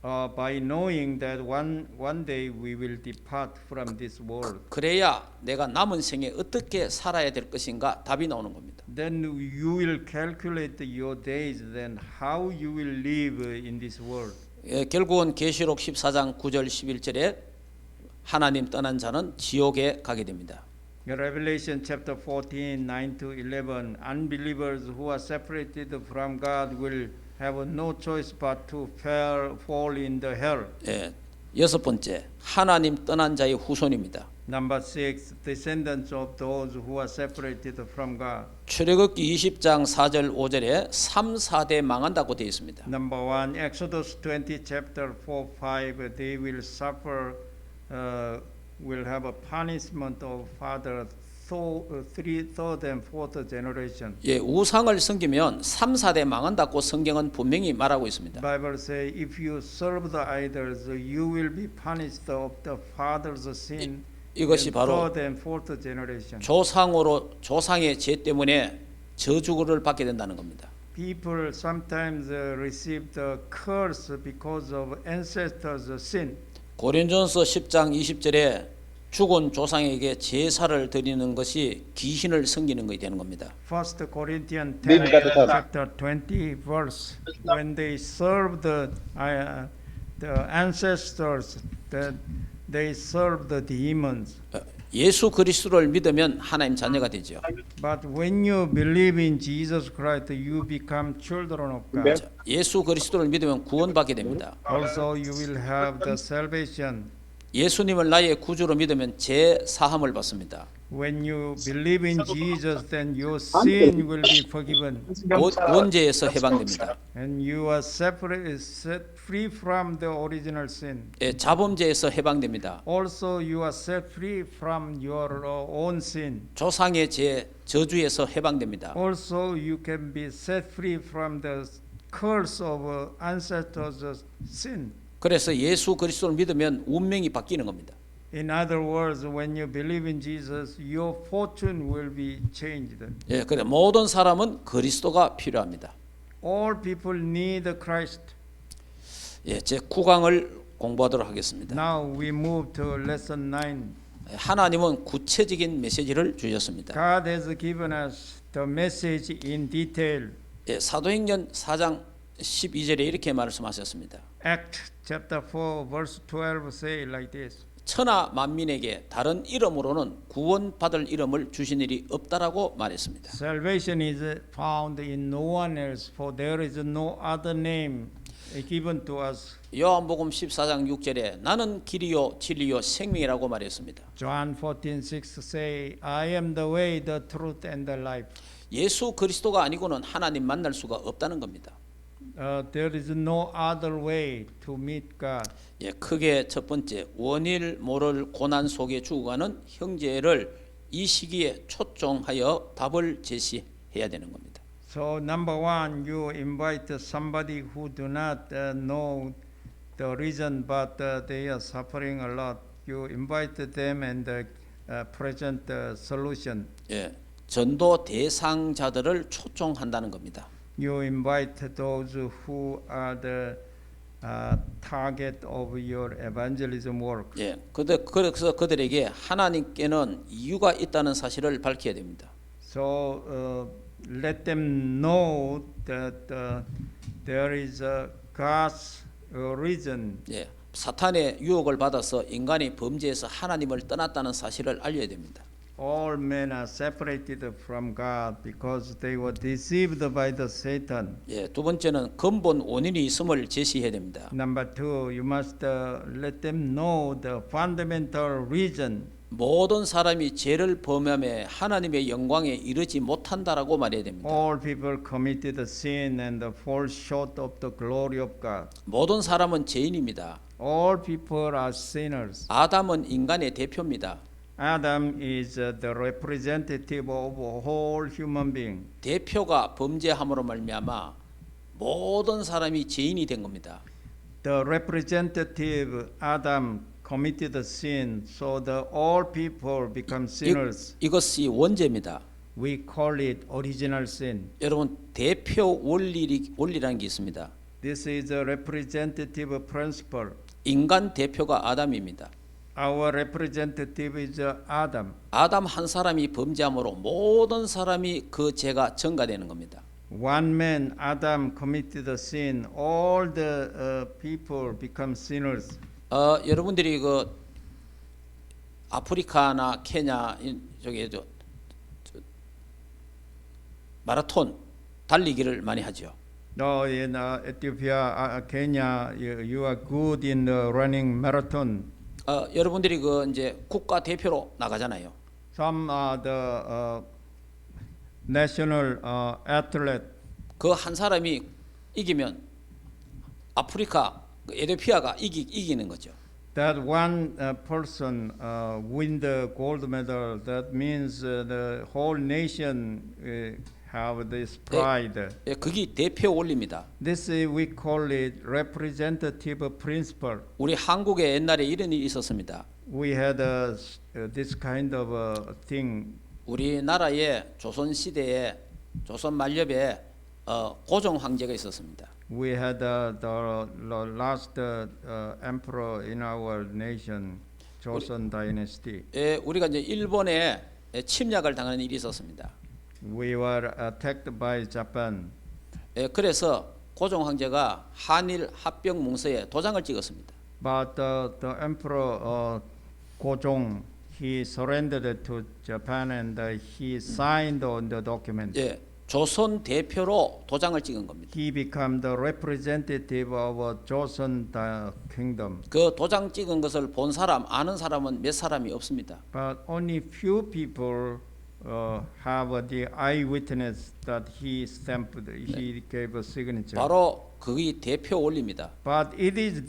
By knowing that one day we will depart from this world. 그래야 내가 남은 생에 어떻게 살아야 될 것인가 답이 나오는 겁니다. Then you will calculate your days, then how you will live in this world. 예, 결국은 계시록 14장 9절 11절에 하나님 떠난 자는 지옥에 가게 됩니다. Revelation chapter 14, 9 to 11, unbelievers who are separated from God will have no choice but to fall in the hell. 예, 여섯 번째, 하나님 떠난 자의 후손입니다. Number 6, descendants of those who are separated from God. 출애굽기 20장 4절 5절에 3, 4대 망한다고 되어 있습니다. Number 1, Exodus 20 chapter 4, 5, they will suffer, will have a punishment of father, third and fourth generation. 예, 우상을 섬기면 3, 4대 망한다고 성경은 분명히 말하고 있습니다. Bible say if you serve the idols, you will be punished of the father's sin. 이것이 바로 third and fourth generation. 조상의 죄 때문에 저주를 받게 된다는 겁니다. People sometimes receive the curse because of ancestors' sin. 고린전서 10장 20절에 죽은 조상에게 제사를 드리는 것이 귀신을 섬기는 것이 되는 겁니다. 1 Corinthians 10 chapter 20 verse, when they serve the ancestors, they serve the demons. 예수 그리스도를 믿으면 하나님 자녀가 되죠. But when you believe in Jesus Christ, you become children of God. 예수 그리스도를 믿으면 구원받게 됩니다. Also, you will have the salvation. 예수님을 나의 구주로 믿으면 죄 사함을 받습니다. When you believe in Jesus, then your sin will be forgiven, 원죄에서 해방됩니다. and you are set free from the original sin. 예, 자범죄에서 해방됩니다. Also, you are set free from your own sin. 조상의 죄, 저주에서 해방됩니다. Also, you can be set free from the curse of ancestors' sin. 그래서 예수 그리스도를 믿으면 운명이 바뀌는 겁니다. In other words, when you believe in Jesus, your fortune will be changed. 예, 그래 모든 사람은 그리스도가 필요합니다. All people need Christ. 예, 제 9강을 공부하도록 하겠습니다. Now we move to lesson 9. 하나님은 구체적인 메시지를 주셨습니다. God has given us the message in detail. 예, 사도행전 4장 12절에 이렇게 말씀하셨습니다. Act chapter 4 verse 12 say like this. 천하 만민에게 다른 이름으로는 구원받을 이름을 주신 일이 없다라고 말했습니다. Salvation is found in no one else, for there is no other name given to us. 요한복음 14장 6절에 나는 길이요 진리요 생명이라고 말했습니다. John 14:6 say, I am the way, the truth, and the life. 예수 그리스도가 아니고는 하나님 만날 수가 없다는 겁니다. There is no other way to meet God. 예, 크게 첫 번째 원일 모를 고난 속에 죽어가는 형제를 이 시기에 초청하여 답을 제시해야 되는 겁니다. So number one, you invite somebody who do not know the reason, but they are suffering a lot. You invite them and present the solution. 예, 전도 대상자들을 초청한다는 겁니다. You invite those who are the target of your evangelism work. 예, 그래서 그들에게 하나님께는 이유가 있다는 사실을 밝혀야 됩니다. So let them know that there is a God's reason. 예, 사탄의 유혹을 받아서 인간이 범죄에서 하나님을 떠났다는 사실을 알려야 됩니다. All men are separated from God because they were deceived by the Satan. 예, 두 번째는 근본 원인이 있음을 제시해야 됩니다. Number two, you must let them know the fundamental reason. 모든 사람이 죄를 범함에 하나님의 영광에 이르지 못한다라고 말해야 됩니다. All people committed sin and fall short of the glory of God. 모든 사람은 죄인입니다. All people are sinners. 아담은 인간의 대표입니다. Adam is the representative of whole human being. 대표가 범죄함으로 말미암아 모든 사람이 죄인이 된 겁니다. The representative Adam committed sin, so the all people become sinners. 이것이 원죄입니다. We call it original sin. 여러분 대표 원리라는 게 있습니다. This is a representative principle. 인간 대표가 아담입니다. Our representative is Adam. 아담 한 사람이 범죄함으로 모든 사람이 그 죄가 전가되는 겁니다. One man, Adam, committed a sin. All the people become sinners. 여러분들이 그 아프리카나 케냐 저기 마라톤 달리기를 많이 하죠. No, in Ethiopia, Kenya, you are good in running marathon. 여러분들이 그 이제 국가 대표로 나가잖아요. Some the national athlete. 그 한 사람이 이기면 아프리카 에티오피아가 이기는 거죠. That one person win the gold medal. That means the whole nation have this pride. 예, 그게 대표 원리입니다. This we call it representative principle. 우리 한국에 옛날에 이런 일이 있었습니다. We had this kind of thing. 우리나라의 조선 시대에 조선 만렵에 고종 황제가 있었습니다. We had the last emperor in our nation, Joseon Dynasty. 예, 우리가 이제 일본에 침략을 당하는 일이 있었습니다. We were attacked by Japan. 예, 그래서 고종 황제가 한일 합병 문서에 도장을 찍었습니다. But the emperor Gojong, he surrendered to Japan and he signed on the document. 예, 조선 대표로 도장을 찍은 겁니다. He became the representative of Joseon kingdom. 그 도장 찍은 것을 본 사람, 아는 사람은 몇 사람이 없습니다. But only few people have the eyewitness that he stamped, he gave a signature. 바로 그게 대표 원리입니다. But it is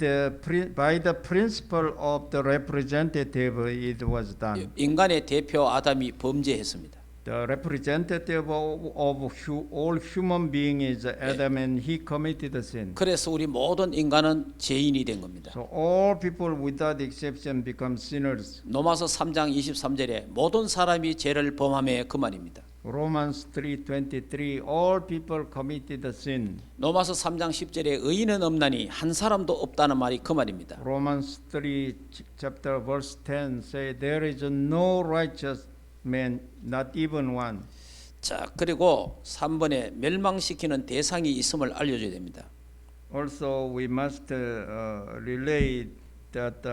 by the principle of the representative it was done. 인간의 대표 아담이 범죄했습니다. The representative of all human being is Adam, and he committed a sin. 그래서 우리 모든 인간은 죄인이 된 겁니다. So all people without exception become sinners. 로마서 3장 23절에 모든 사람이 죄를 범하며 그 말입니다. Romans 3:23 all people committed a sin. 로마서 3장 10절에 의인은 없나니 한 사람도 없다는 말이 그 말입니다. Romans 3 chapter verse 10 say there is no righteous man, not even one. 자, 그리고 3번에 멸망시키는 대상이 있음을 알려줘야 됩니다. Also we must relate that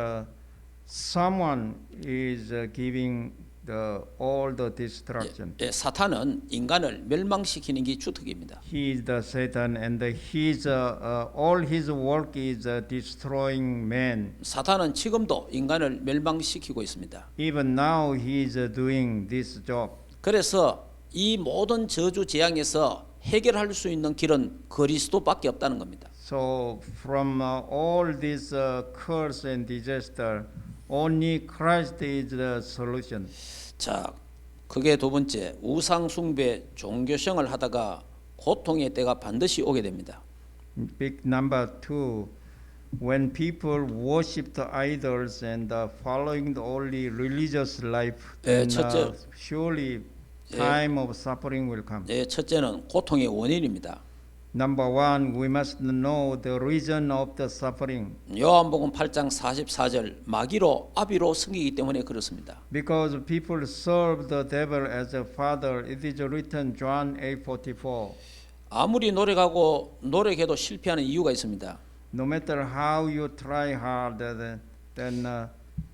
someone is giving all the destruction. 예, 사탄은 인간을 멸망시키는 게 주특기입니다. He is the Satan, and all his work is destroying man. 사탄은 지금도 인간을 멸망시키고 있습니다. Even now he is doing this job. 그래서 이 모든 저주 재앙에서 해결할 수 있는 길은 그리스도밖에 없다는 겁니다. So from all these curse and disaster, only Christ is the solution. 자, 그게 두 번째, 우상 숭배 종교성을 하다가 고통의 때가 반드시 오게 됩니다. Big number two, when people worship the idols and following the only religious life, then 첫째- surely time of suffering will come. 예, 첫째는 고통의 원인입니다. Number one, we must know the reason of the suffering. 요한복음 8장 44절 마귀로 아비로 섬기기 때문에 그렇습니다. Because people serve the devil as a father, it is written John 8:44. 아무리 노력하고 노력해도 실패하는 이유가 있습니다. No matter how you try hard, then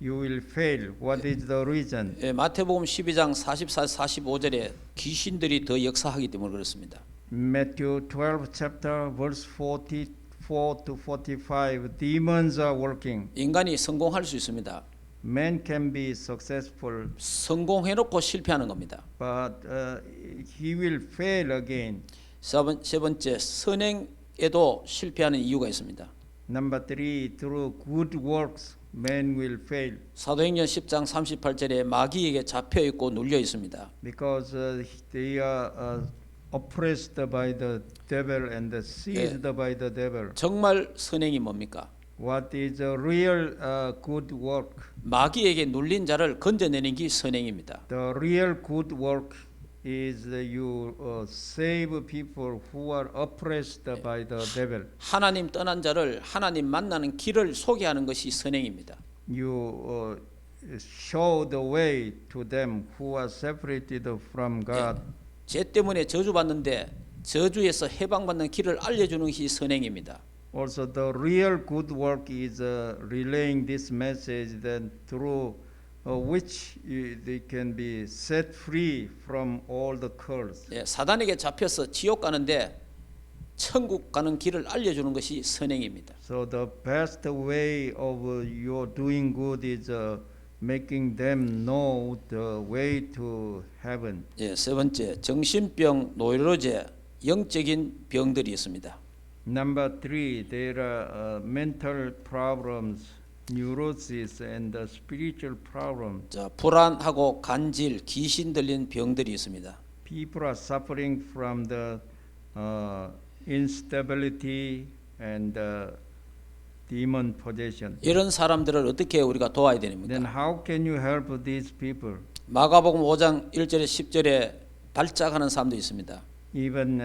you will fail. What is the reason? 예, 마태복음 12장 44, 45절에 귀신들이 더 역사하기 때문에 그렇습니다. Matthew 12 chapter verse 44 to 45, demons are working. 인간이 성공할 수 있습니다. Man can be successful, 성공해놓고 실패하는 겁니다. but he will fail again. 세 번째, 선행에도 실패하는 이유가 있습니다. Number three, through good works, man will fail. 사도행전 10장 38절에 마귀에게 잡혀 있고 눌려 있습니다. Because they are oppressed by the devil and seized by the devil. 정말 선행이 뭡니까? What is a real good work? 마귀에게 눌린 자를 건져내는 게 선행입니다. The real good work is you save people who are oppressed by the devil. 하나님 떠난 자를 하나님 만나는 길을 소개하는 것이 선행입니다. You show the way to them who are separated from God. 죄 때문에 저주받는데 저주에서 해방받는 길을 알려주는 것이 선행입니다. Also, the real good work is relaying this message that through which they can be set free from all the curse. 예, 사단에게 잡혀서 지옥 가는데 천국 가는 길을 알려주는 것이 선행입니다. So the best way of your doing good is making them know the way to heaven. 예, 세 번째, 정신병, 노이로제, 영적인 병들이 있습니다. Number three, there are mental problems, neurosis, and spiritual problems. 자, 불안하고 간질, 귀신 들린 병들이 있습니다. People are suffering from the instability and demon possession. 이런 사람들을 어떻게 우리가 도와야 Then 됩니까? how can you help these people? 마가복음 5장 1절에 10절에 발작하는 사람도 있습니다. Even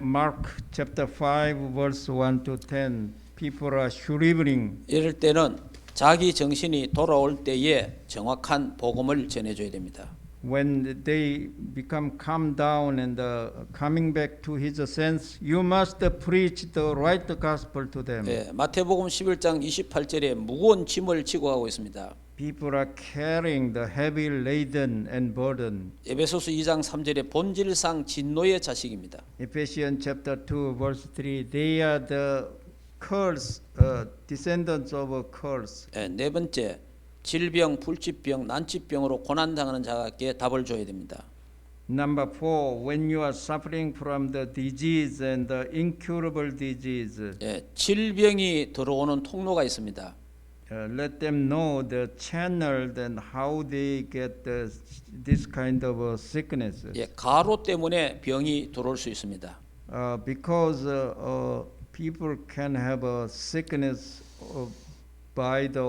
Mark chapter 5 verse 1 to 10, people are shivering. 이럴 때는 자기 정신이 돌아올 때에 정확한 복음을 전해줘야 됩니다. When they become calm down and coming back to his sense, you must preach the right gospel to them. 예, 마태복음 11장 28절에 무거운 짐을 지고 가고 있습니다. People are carrying the heavy laden and burden. 에베소서 2장 3절에 본질상 진노의 자식입니다. Ephesians chapter 2 verse 3, they are the curse, descendants of a curse. 예, 네 번째, 질병, 불치병, 난치병으로 고난당하는 자에게 답을 줘야 됩니다. Number 4, when you are suffering from the disease and the incurable disease, 예, 질병이 들어오는 통로가 있습니다. let them know the channel and how they get this kind of sickness. 예, 가로 때문에 병이 들어올 수 있습니다. Because people can have a sickness by the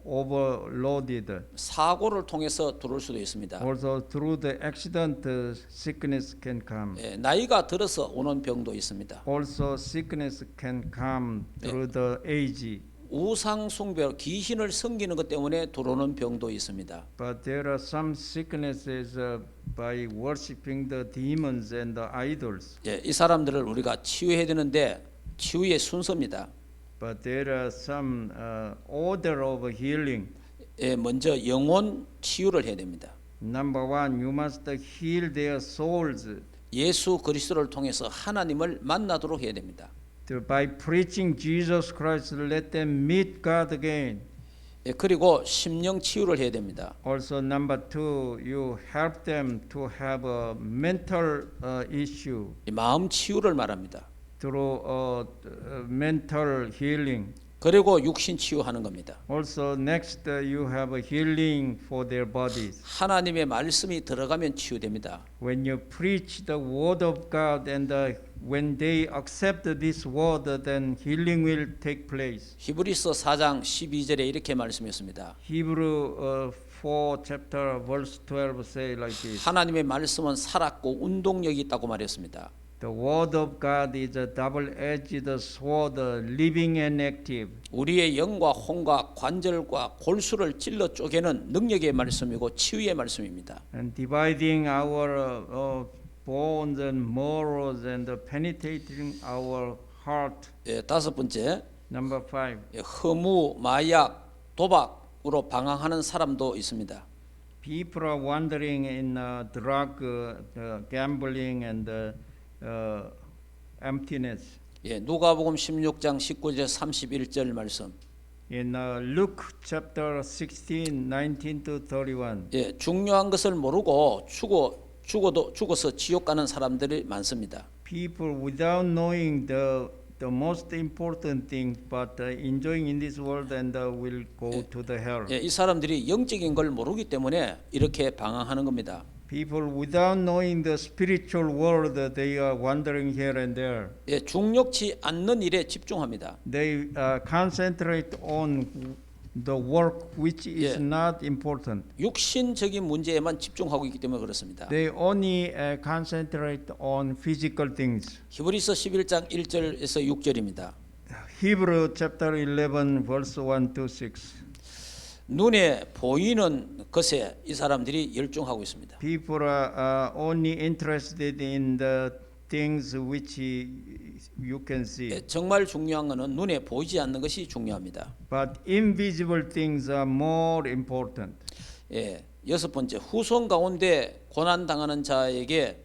overloaded. 사고를 통해서 들어올 수도 있습니다. Also through the accident, sickness can come. 예, 나이가 들어서 오는 병도 있습니다. Also sickness can come through the age. 우상 숭배, 귀신을 섬기는 것 때문에 들어오는 병도 있습니다. But there are some sicknesses by worshiping the demons and the idols. 예, 이 사람들을 우리가 치유해야 되는데 치유의 순서입니다. But there are some order of healing. 예, 먼저 영혼 치유를 해야 됩니다. Number one, you must heal their souls. 예수 그리스도를 통해서 하나님을 만나도록 해야 됩니다. By preaching Jesus Christ, let them meet God again. 예, 그리고 심령 치유를 해야 됩니다. Also, number two, you help them to have a mental issue 이 마음 치유를 말합니다. through mental healing. 그리고 육신 치유하는 겁니다. Also, next, you have a healing for their bodies. 하나님의 말씀이 들어가면 치유됩니다. When you preach the word of God and when they accept this word, then healing will take place. 히브리서 4장 12절에 이렇게 말씀했습니다. Hebrew 4 chapter verse 12 say like this. 하나님의 말씀은 살았고 운동력이 있다고 말했습니다. The word of God is a double-edged sword, living and active. 우리의 영과 혼과 관절과 골수를 찔러 쪼개는 능력의 말씀이고 치유의 말씀입니다. And dividing our bones and marrows and penetrating our heart. 예, 다섯 번째, Number 5. 예, 허무, 마약, 도박으로 방황하는 사람도 있습니다. People are wandering in drug, gambling, and emptiness. 예, 누가복음 16장 19절 31절 말씀. In Luke chapter 16, 19 to 31. 예, 중요한 것을 모르고 죽어서 지옥 가는 사람들이 많습니다. People without knowing the most important thing, but enjoying in this world and will go to the hell. 예, 이 사람들이 영적인 걸 모르기 때문에 이렇게 방황하는 겁니다. People without knowing the spiritual world, they are wandering here and there. 예, 중력치 않는 일에 집중합니다. They concentrate on the work which is Yeah. not important. 육신적인 문제에만 집중하고 있기 때문에 그렇습니다. They only concentrate on physical things. 히브리서 11장 1절에서 6절입니다. Hebrew chapter 11 verse 1 to 6. 눈에 보이는 것에 이 사람들이 열중하고 있습니다. People are only interested in the things which you can see. 예, 정말 중요한 것은 눈에 보이지 않는 것이 중요합니다. But invisible things are more important. 예, 여섯 번째, 후손 가운데 고난 당하는 자에게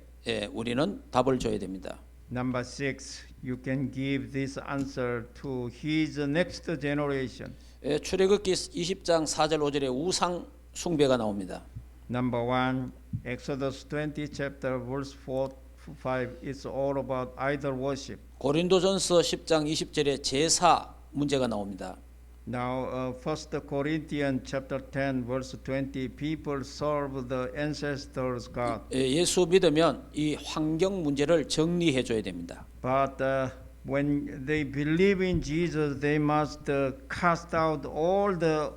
우리는 답을 줘야 됩니다. Number 6, you can give this answer to his next generation. 예, 출애굽기 20장 4절 5절에 우상 숭배가 나옵니다. Number 1, Exodus 20 chapter verse 4 to 5 is all about idol worship. 고린도전서 10장 20절에 제사 문제가 나옵니다. Now, 1 Corinthians chapter 10 verse 20, people serve the ancestors' God. 예수 믿으면 이 환경 문제를 정리해 줘야 됩니다. But when they believe in Jesus, they must cast out all the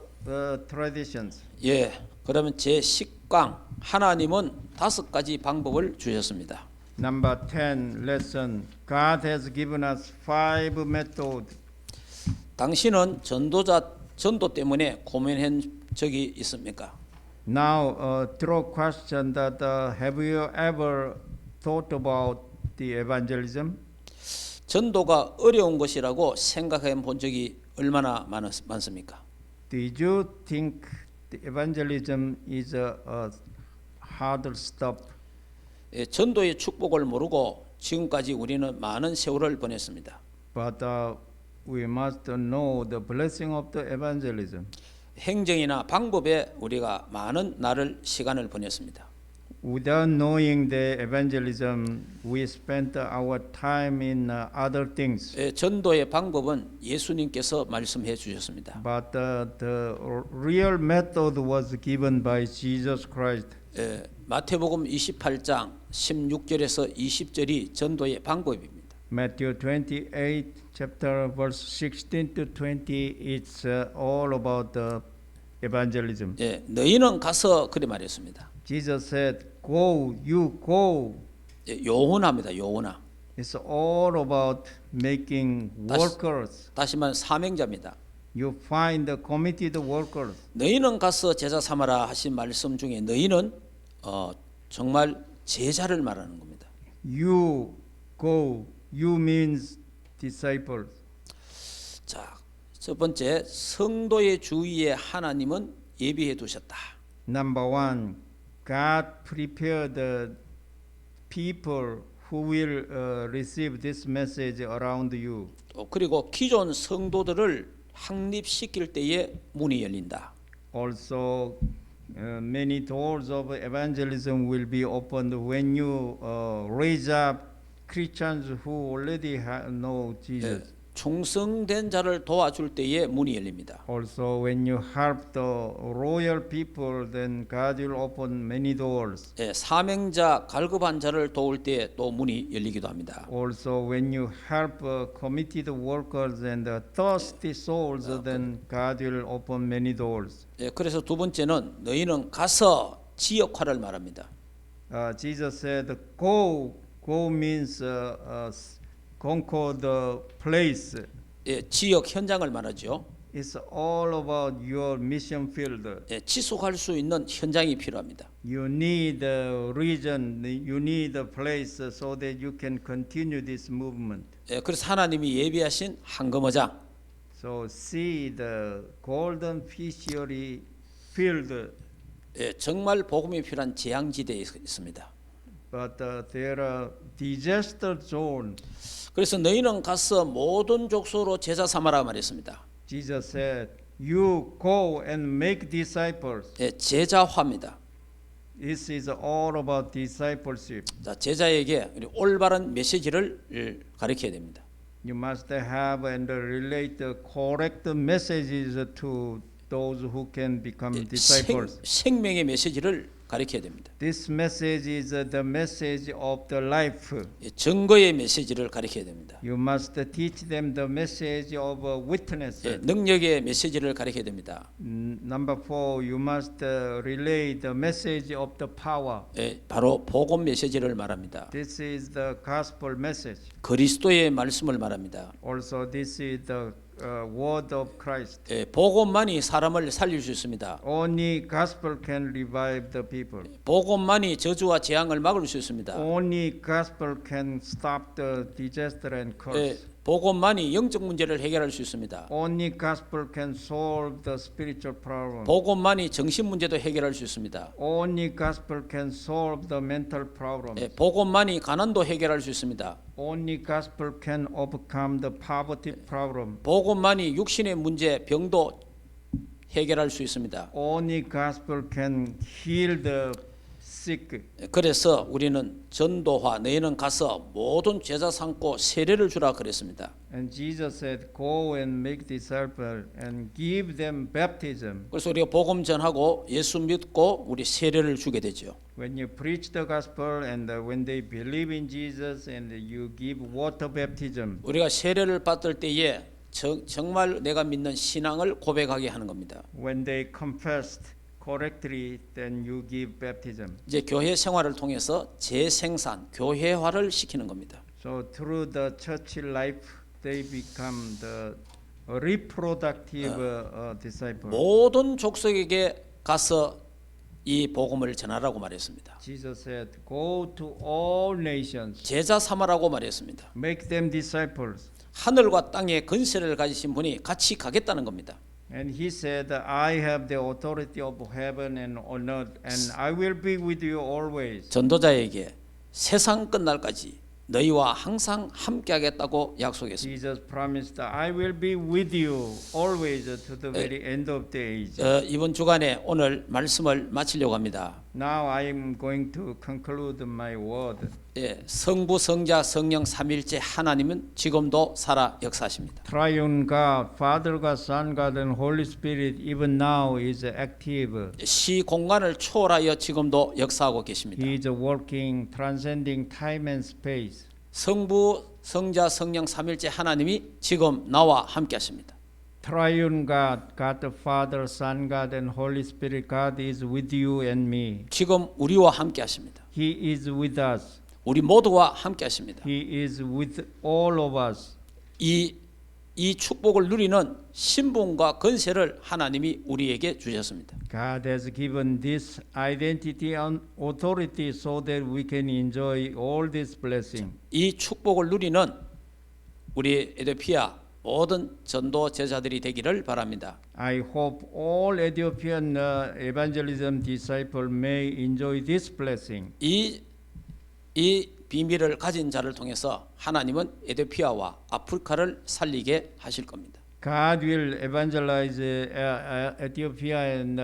traditions. 예, 그러면 제 10강 하나님은 5가지 방법을 주셨습니다. Number 10 lesson. God has given us 5 methods. 당신은 전도 때문에 고민한 적이 있습니까? Now, throw question that have you ever thought about the evangelism? 전도가 어려운 것이라고 생각해 본 적이 얼마나 많습니까? Did you think the evangelism is a hard stuff? 예, 전도의 축복을 모르고 지금까지 우리는 많은 세월을 보냈습니다. But we must know the blessing of the evangelism. 행정이나 방법에 우리가 많은 시간을 보냈습니다. Without knowing the evangelism, we spent our time in other things. 예, 전도의 방법은 예수님께서 말씀해 주셨습니다. But the real method was given by Jesus Christ. 예, 마태복음 28장 16절에서 20절이 전도의 방법입니다. Matthew 28 chapter verse 16 to 20, it's all about the evangelism. 예, 너희는 가서 그래 말했습니다. Jesus said, "Go, you go." 예, 요원합니다. 요원아. It's all about making workers. 다시 말해 사명자입니다. You find the committed workers. 너희는 가서 제자 삼아라 하신 말씀 중에 너희는 정말 제자를 말하는 겁니다. You go. You means disciples. 자, 첫 번째 성도의 주위에 하나님은 예비해 두셨다. Number 1, God prepared the people who will receive this message around you. 그리고 기존 성도들을 확립시킬 때에 문이 열린다. Also, many doors of evangelism will be opened when you raise up Christians who already know Jesus. 충성된 자를 도와줄 때에 문이 열립니다. Also, when you help the royal people, then God will open many doors. 사명자 갈급한 자를 도울 때에 또 문이 열리기도 합니다. Also, when you help committed workers and thirsty souls, then God will open many doors. 그래서 두 번째는 너희는 가서 지역화를 말합니다. Jesus said, "Go." Go means conquer the place. 지역 현장을 말하죠. It's all about your mission field. 지속할 수 있는 현장이 필요합니다. You need a region, you need a place so that you can continue this movement. 그래서 하나님이 예비하신 황금어장, So see the golden fishery field, 정말 복음이 필요한 재앙지대에 있습니다. but there are disaster zones. 그래서 너희는 가서 모든 족속으로 제자 삼아라 말했습니다. Jesus said, "You go and make disciples." 제자화입니다. This is all about discipleship. 자, 제자에게 올바른 메시지를 가르쳐야 됩니다. You must have and relate the correct messages to those who can become disciples. 생명의 메시지를 가르쳐야 됩니다. This message is the message of the life. 증거의 메시지를 가르쳐야 됩니다. You must teach them the message of a witness. 능력의 메시지를 가르쳐야 됩니다. Number 4, you must relay the message of the power. 바로 복음 메시지를 말합니다. This is the gospel message. 그리스도의 말씀을 말합니다. Also, this is the word of Christ. 복음만이 사람을 살릴 수 있습니다. Only gospel can revive the people. 복음만이 저주와 재앙을 막을 수 있습니다. Only gospel can stop the disaster and curse. 복음만이 영적 문제를 해결할 수 있습니다. Only gospel can solve the spiritual problem. 복음만이 정신 문제도 해결할 수 있습니다. Only gospel can solve the mental problem. 복음만이 가난도 해결할 수 있습니다. Only gospel can overcome the poverty problem. 복음만이 육신의 문제, 병도 해결할 수 있습니다. Only gospel can heal the sick. 그래서 우리는 전도화, 너희는 가서 모든 제자 삼고 세례를 주라 그랬습니다. And Jesus said, "Go and make disciples and give them baptism." 그래서 우리가 복음 전하고 예수 믿고 우리 세례를 주게 되죠. When you preach the gospel and when they believe in Jesus and you give water baptism, 우리가 세례를 받을 때에 정말 내가 믿는 신앙을 고백하게 하는 겁니다. when they confessed correctly, then you give baptism. 이제 교회 생활을 통해서 재생산, 교회화를 시키는 겁니다. So through the church life, they become the reproductive disciples. 모든 족속에게 가서 이 복음을 전하라고 말했습니다. Jesus said, "Go to all nations, 제자 삼아라고 말했습니다. make them disciples." 하늘과 땅의 권세를 가지신 분이 같이 가겠다는 겁니다. And he said, "I have the authority of heaven and on earth, and I will be with you always." 전도자에게 세상 끝날까지 너희와 항상 함께하겠다고 약속했습니다. Jesus promised, "I will be with you always to the very end of the age." 이번 주간에 오늘 말씀을 마치려고 합니다. Now I am going to conclude my word. 성부, 성자, 성령 삼일째 하나님은 지금도 살아 역사하십니다. Triune God, Father God, Son God, and Holy Spirit, even now is active. 시 공간을 초월하여 지금도 역사하고 계십니다. He is working, transcending time and space. 성부, 성자, 성령 삼일째 하나님이 지금 나와 함께하십니다. Triune God, God the Father, Son God, and Holy Spirit, God is with you and me. 지금 우리와 함께하십니다. He is with us. 우리 모두와 함께하십니다. He is with all of us. 이 축복을 누리는 신분과 권세를 하나님이 우리에게 주셨습니다. God has given this identity and authority so that we can enjoy all this blessing. 이 축복을 누리는 우리 에디오피아 모든 전도 제자들이 되기를 바랍니다. I hope all Ethiopian evangelism disciples may enjoy this blessing. 이 비밀을 가진 자를 통해서 하나님은 에디오피아와 아프리카를 살리게 하실 겁니다. God will evangelize Ethiopia and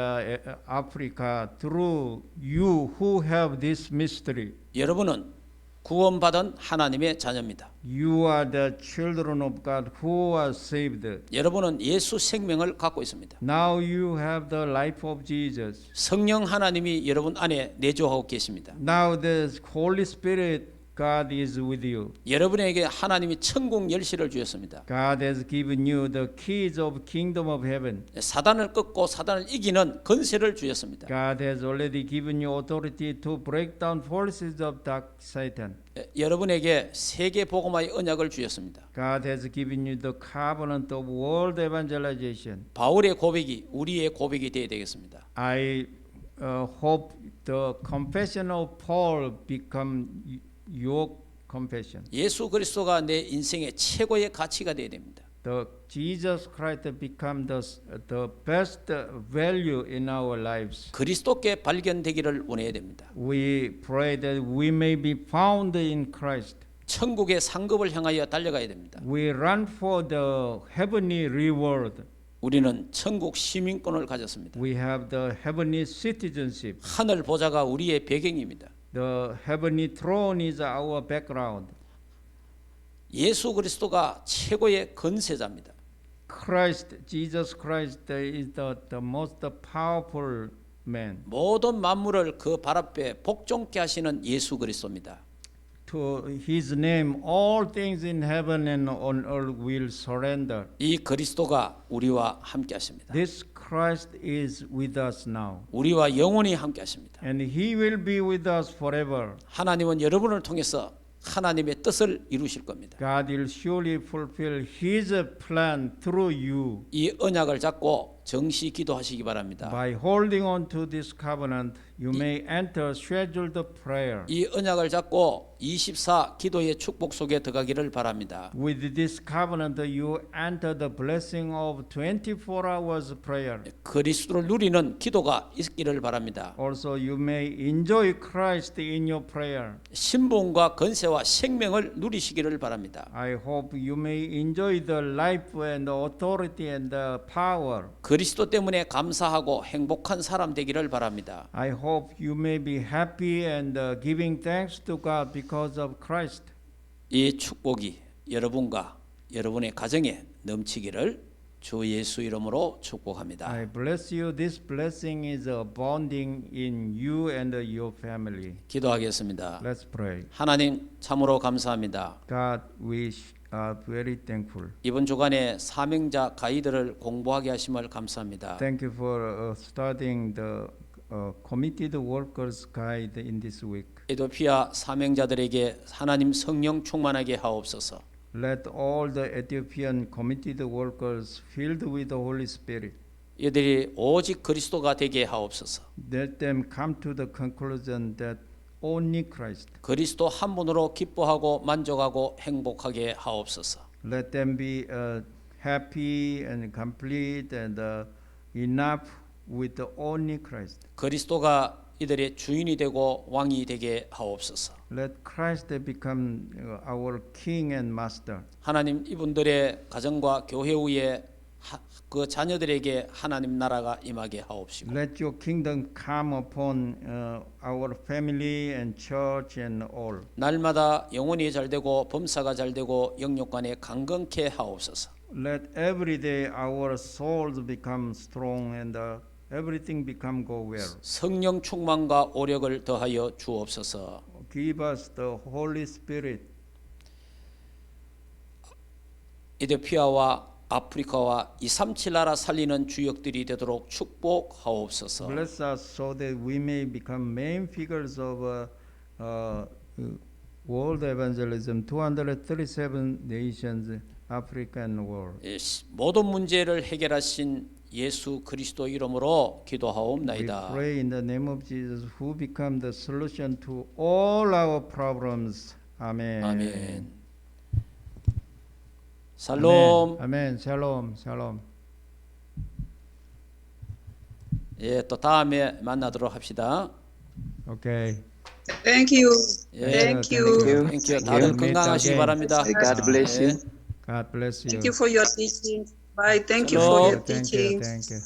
Africa through you who have this mystery. 여러분은 구원받은 하나님의 자녀입니다. You are the children of God who are saved. 여러분은 예수 생명을 갖고 있습니다. Now you have the life of Jesus. 성령 하나님이 여러분 안에 내주하고 계십니다. Now the Holy Spirit, God is with you. 여러분에게 하나님이 천국 열쇠를 주셨습니다. God has given you the keys of kingdom of heaven. 사단을 꺾고 사단을 이기는 권세를 주셨습니다. God has already given you authority to break down forces of dark Satan. 여러분에게 세계 복음화의 언약을 주셨습니다. God has given you the covenant of world evangelization. 바울의 고백이 우리의 고백이 되어야 되겠습니다. I hope the confession of Paul become your confession. 예수 그리스도가 내 인생의 최고의 가치가 되어야 됩니다. The Jesus Christ become the best value in our lives. 그리스도께 발견되기를 원해야 됩니다. We pray that we may be found in Christ. 천국의 상급을 향하여 달려가야 됩니다. We run for the heavenly reward. 우리는 천국 시민권을 가졌습니다. We have the heavenly citizenship. 하늘 보좌가 우리의 배경입니다. The heavenly throne is our background. 예수 그리스도가 최고의 건세자입니다. Christ, Jesus Christ is the most powerful man. 모든 만물을 그 발 앞에 복종케 하시는 예수 그리스도입니다. To his name all things in heaven and on earth will surrender. 이 그리스도가 우리와 함께 하십니다. This Christ is with us now. 우리와 영원히 함께 하십니다. And he will be with us forever. 하나님은 여러분을 통해서 하나님의 뜻을 이루실 겁니다. God will surely fulfill his plan through you. 이 언약을 잡고 정시 기도하시기 바랍니다. By holding on to this covenant, you may enter scheduled prayer. 이 언약을 잡고 24 기도의 축복 속에 들어가기를 바랍니다. With this covenant, you enter the blessing of 24 hours prayer. 그리스도를 누리는 기도가 있기를 바랍니다. Also, you may enjoy Christ in your prayer. 신분과 건세와 생명을 누리시기를 바랍니다. I hope you may enjoy the life and the authority and the power. 그리스도 때문에 감사하고 행복한 사람 되기를 바랍니다. I hope you may be happy and giving thanks to God because of Christ. 이 축복이 여러분과 여러분의 가정에 넘치기를 주 예수 이름으로 축복합니다. I bless you. This blessing is abounding in you and your family. 기도하겠습니다. Let's pray. 하나님 참으로 감사합니다. God, we are very thankful. 이번 주간에 사명자 가이드를 공부하게 하심을 감사합니다. Thank you for starting the committed workers guide in this week. 에도피아 사명자들에게 하나님 성령 충만하게 하옵소서. Let all the Ethiopian committed workers filled with the Holy Spirit. 이들이 오직 그리스도가 되게 하옵소서. Let them come to the conclusion that only Christ. 그리스도 한 분으로 기뻐하고 만족하고 행복하게 하옵소서. Let them be happy and complete and enough with the only Christ. 그리스도가 이들의 주인이 되고 왕이 되게 하옵소서. Let Christ become our King and Master. 하나님 이분들의 가정과 교회 위에 그 자녀들에게 하나님 나라가 임하게 하옵시고 Let your kingdom come upon our family and church and all. 날마다 영혼이 잘되고 범사가 잘되고 영육간에 강건케 하옵소서. Let every day our souls become strong and everything become go well. 성령 충만과 오력을 더하여 주옵소서. Give us the Holy Spirit. 에티오피아와 아프리카와 237 나라 살리는 주역들이 되도록 축복하옵소서. Bless us so that we may become main figures of world evangelism, 237 nations, Africa and world. 모든 문제를 해결하신 예수 그리스도 이름으로 We 기도하옵나이다. pray in the name of Jesus, who become the solution to all our problems. Amen. 아멘. 살롬. Amen. Shalom. Shalom. 예, 또 다음에 만나도록 합시다. Okay. Thank you. 예, Thank you. 땡큐. 다들 건강하시기 바랍니다. God bless you. God bless you. Thank you for your teaching. Bye. Thank you Shalom. for your Thank you. teaching. Thank you.